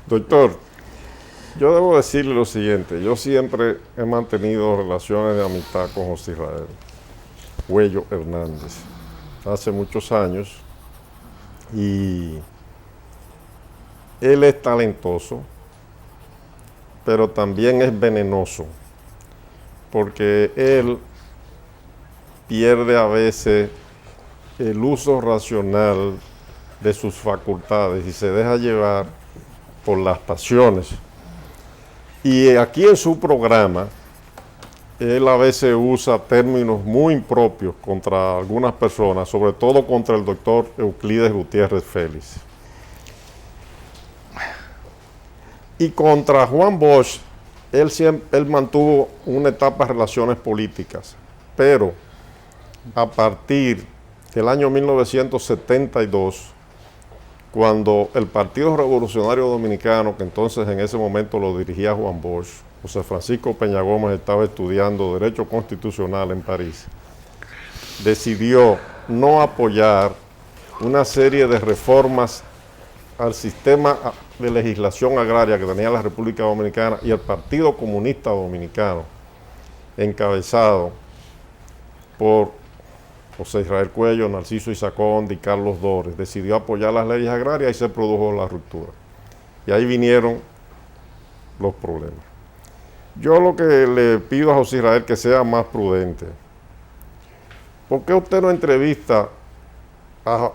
Doctor, yo debo decirle lo siguiente: yo siempre he mantenido relaciones de amistad con José Israel Cuello Hernández hace muchos años, y él es talentoso, pero también es venenoso, porque él pierde a veces el uso racional de sus facultades y se deja llevar por las pasiones. Y aquí en su programa, él a veces usa términos muy impropios contra algunas personas, sobre todo contra el doctor Euclides Gutiérrez Félix. Y contra Juan Bosch, él mantuvo una etapa de relaciones políticas, pero a partir del año 1972, cuando el Partido Revolucionario Dominicano, que entonces en ese momento lo dirigía Juan Bosch, José Francisco Peña Gómez estaba estudiando Derecho Constitucional en París, decidió no apoyar una serie de reformas al sistema de legislación agraria que tenía la República Dominicana, y el Partido Comunista Dominicano, encabezado por José Israel Cuello, Narciso Isaconde y Carlos Dores, decidió apoyar las leyes agrarias y se produjo la ruptura. Y ahí vinieron los problemas. Yo lo que le pido a José Israel que sea más prudente. ¿Por qué usted no entrevista a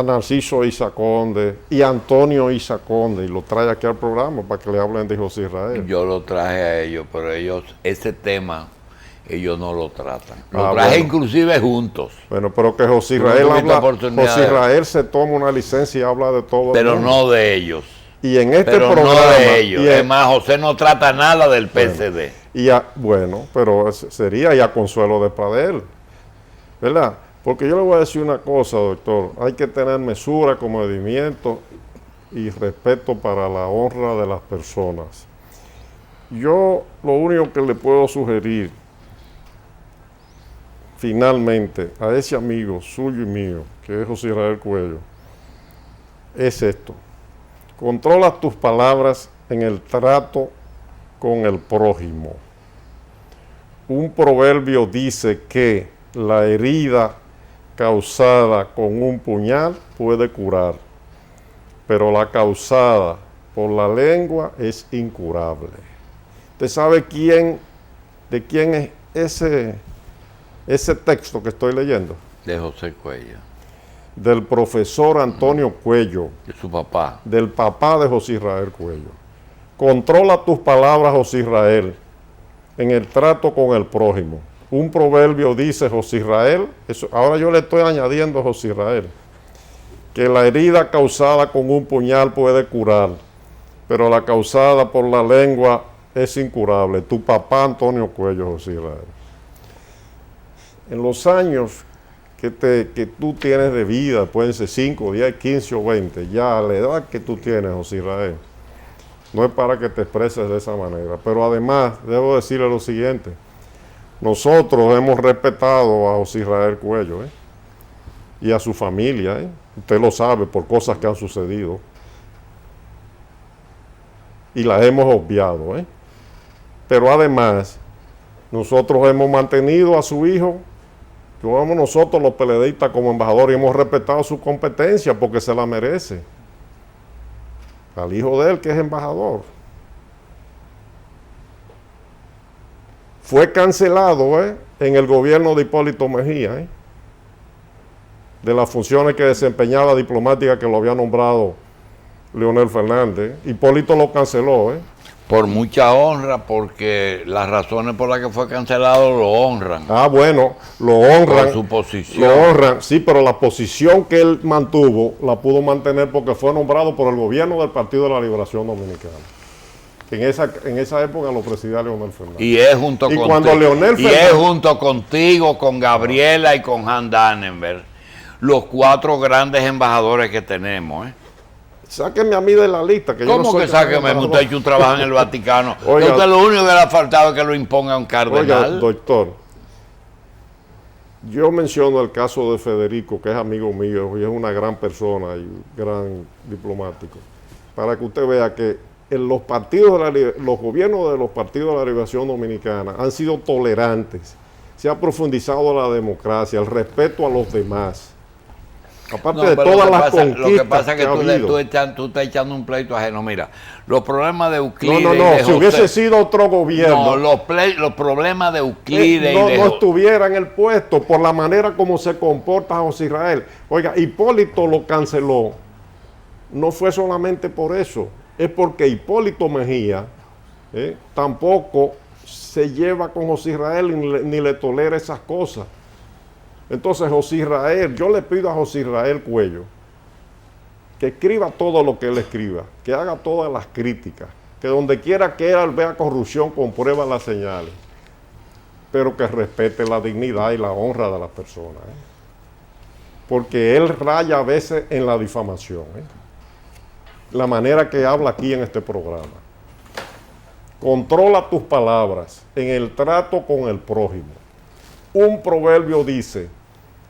Narciso Isaconde y a Antonio Isaconde y lo trae aquí al programa para que le hablen de José Israel? Yo lo traje a ellos, pero ese tema ellos no lo tratan. Lo traje inclusive juntos. Bueno, pero que José Israel José Israel se toma una licencia y habla de todo. Pero no de ellos. Y en este pero programa, no de ellos. Es más, José no trata nada del PCD. Bueno, pero sería ya Consuelo de Pradel, ¿verdad? Porque yo le voy a decir una cosa, doctor: hay que tener mesura, comedimiento y respeto para la honra de las personas. Yo lo único que le puedo sugerir finalmente a ese amigo suyo y mío, que es José Israel Cuello, es esto: controla tus palabras en el trato con el prójimo. Un proverbio dice que la herida causada con un puñal puede curar, pero la causada por la lengua es incurable. ¿Usted sabe de quién es ese texto que estoy leyendo? De José Cuello. Del profesor Antonio Cuello. De su papá. Del papá de José Israel Cuello. Controla tus palabras, José Israel, en el trato con el prójimo. Un proverbio dice, José Israel, ahora yo le estoy añadiendo a José Israel, que la herida causada con un puñal puede curar, pero la causada por la lengua es incurable. Tu papá Antonio Cuello, José Israel. En los años que tú tienes de vida, pueden ser 5, 10, 15 o 20, ya a la edad que tú tienes, José Israel, no es para que te expreses de esa manera. Pero además, debo decirle lo siguiente. Nosotros hemos respetado a José Israel Cuello, y a su familia, usted lo sabe por cosas que han sucedido, y las hemos obviado, pero además nosotros hemos mantenido a su hijo, que vamos nosotros los PLDistas como embajadores, y hemos respetado su competencia porque se la merece, al hijo de él que es embajador. Fue cancelado en el gobierno de Hipólito Mejía, de las funciones que desempeñaba diplomática que lo había nombrado Leonel Fernández. Hipólito lo canceló. Por mucha honra, porque las razones por las que fue cancelado lo honran. Ah, bueno, lo honran. Por su posición. Lo honran, sí, pero la posición que él mantuvo la pudo mantener porque fue nombrado por el gobierno del Partido de la Liberación Dominicana. En esa época lo presidía Leonel Fernández. Y es junto Y contigo. cuando Leonel Y es Fernández- junto contigo, con Gabriela y con Han Dannenberg, los 4 grandes embajadores que tenemos. Sáquenme a mí de la lista. Que yo no ¿Cómo soy que sáqueme? embajador. Usted ha hecho un trabajo en el Vaticano. Oiga. Usted lo único que le ha faltado es que lo imponga un Oiga, cardenal. doctor, yo menciono el caso de Federico, que es amigo mío y es una gran persona y un gran diplomático, para que usted vea que en los gobiernos de los partidos de la Liberación Dominicana han sido tolerantes, se ha profundizado la democracia, el respeto a los demás. Aparte No, de pero todas las lo que conquistas pasa es que ha tú habido. estás echando un pleito ajeno. Mira, los problemas de Euclides No, y de si hubiese José- sido otro gobierno, No, los problemas de Euclides no, y de no Jo- estuviera en el puesto por la manera como se comporta José Israel. Oiga, Hipólito lo canceló. No fue solamente por eso, es porque Hipólito Mejía tampoco se lleva con José Israel ni le tolera esas cosas. Entonces José Israel, yo le pido a José Israel Cuello que escriba todo lo que él escriba, que haga todas las críticas, que donde quiera que él vea corrupción comprueba las señales, pero que respete la dignidad y la honra de las personas. Porque él raya a veces en la difamación. La manera que habla aquí en este programa. Controla tus palabras en el trato con el prójimo. Un proverbio dice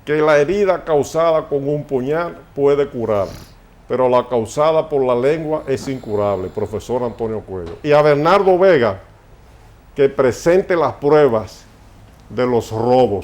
que la herida causada con un puñal puede curar, pero la causada por la lengua es incurable, profesor Antonio Cuello. Y a Bernardo Vega, que presente las pruebas de los robos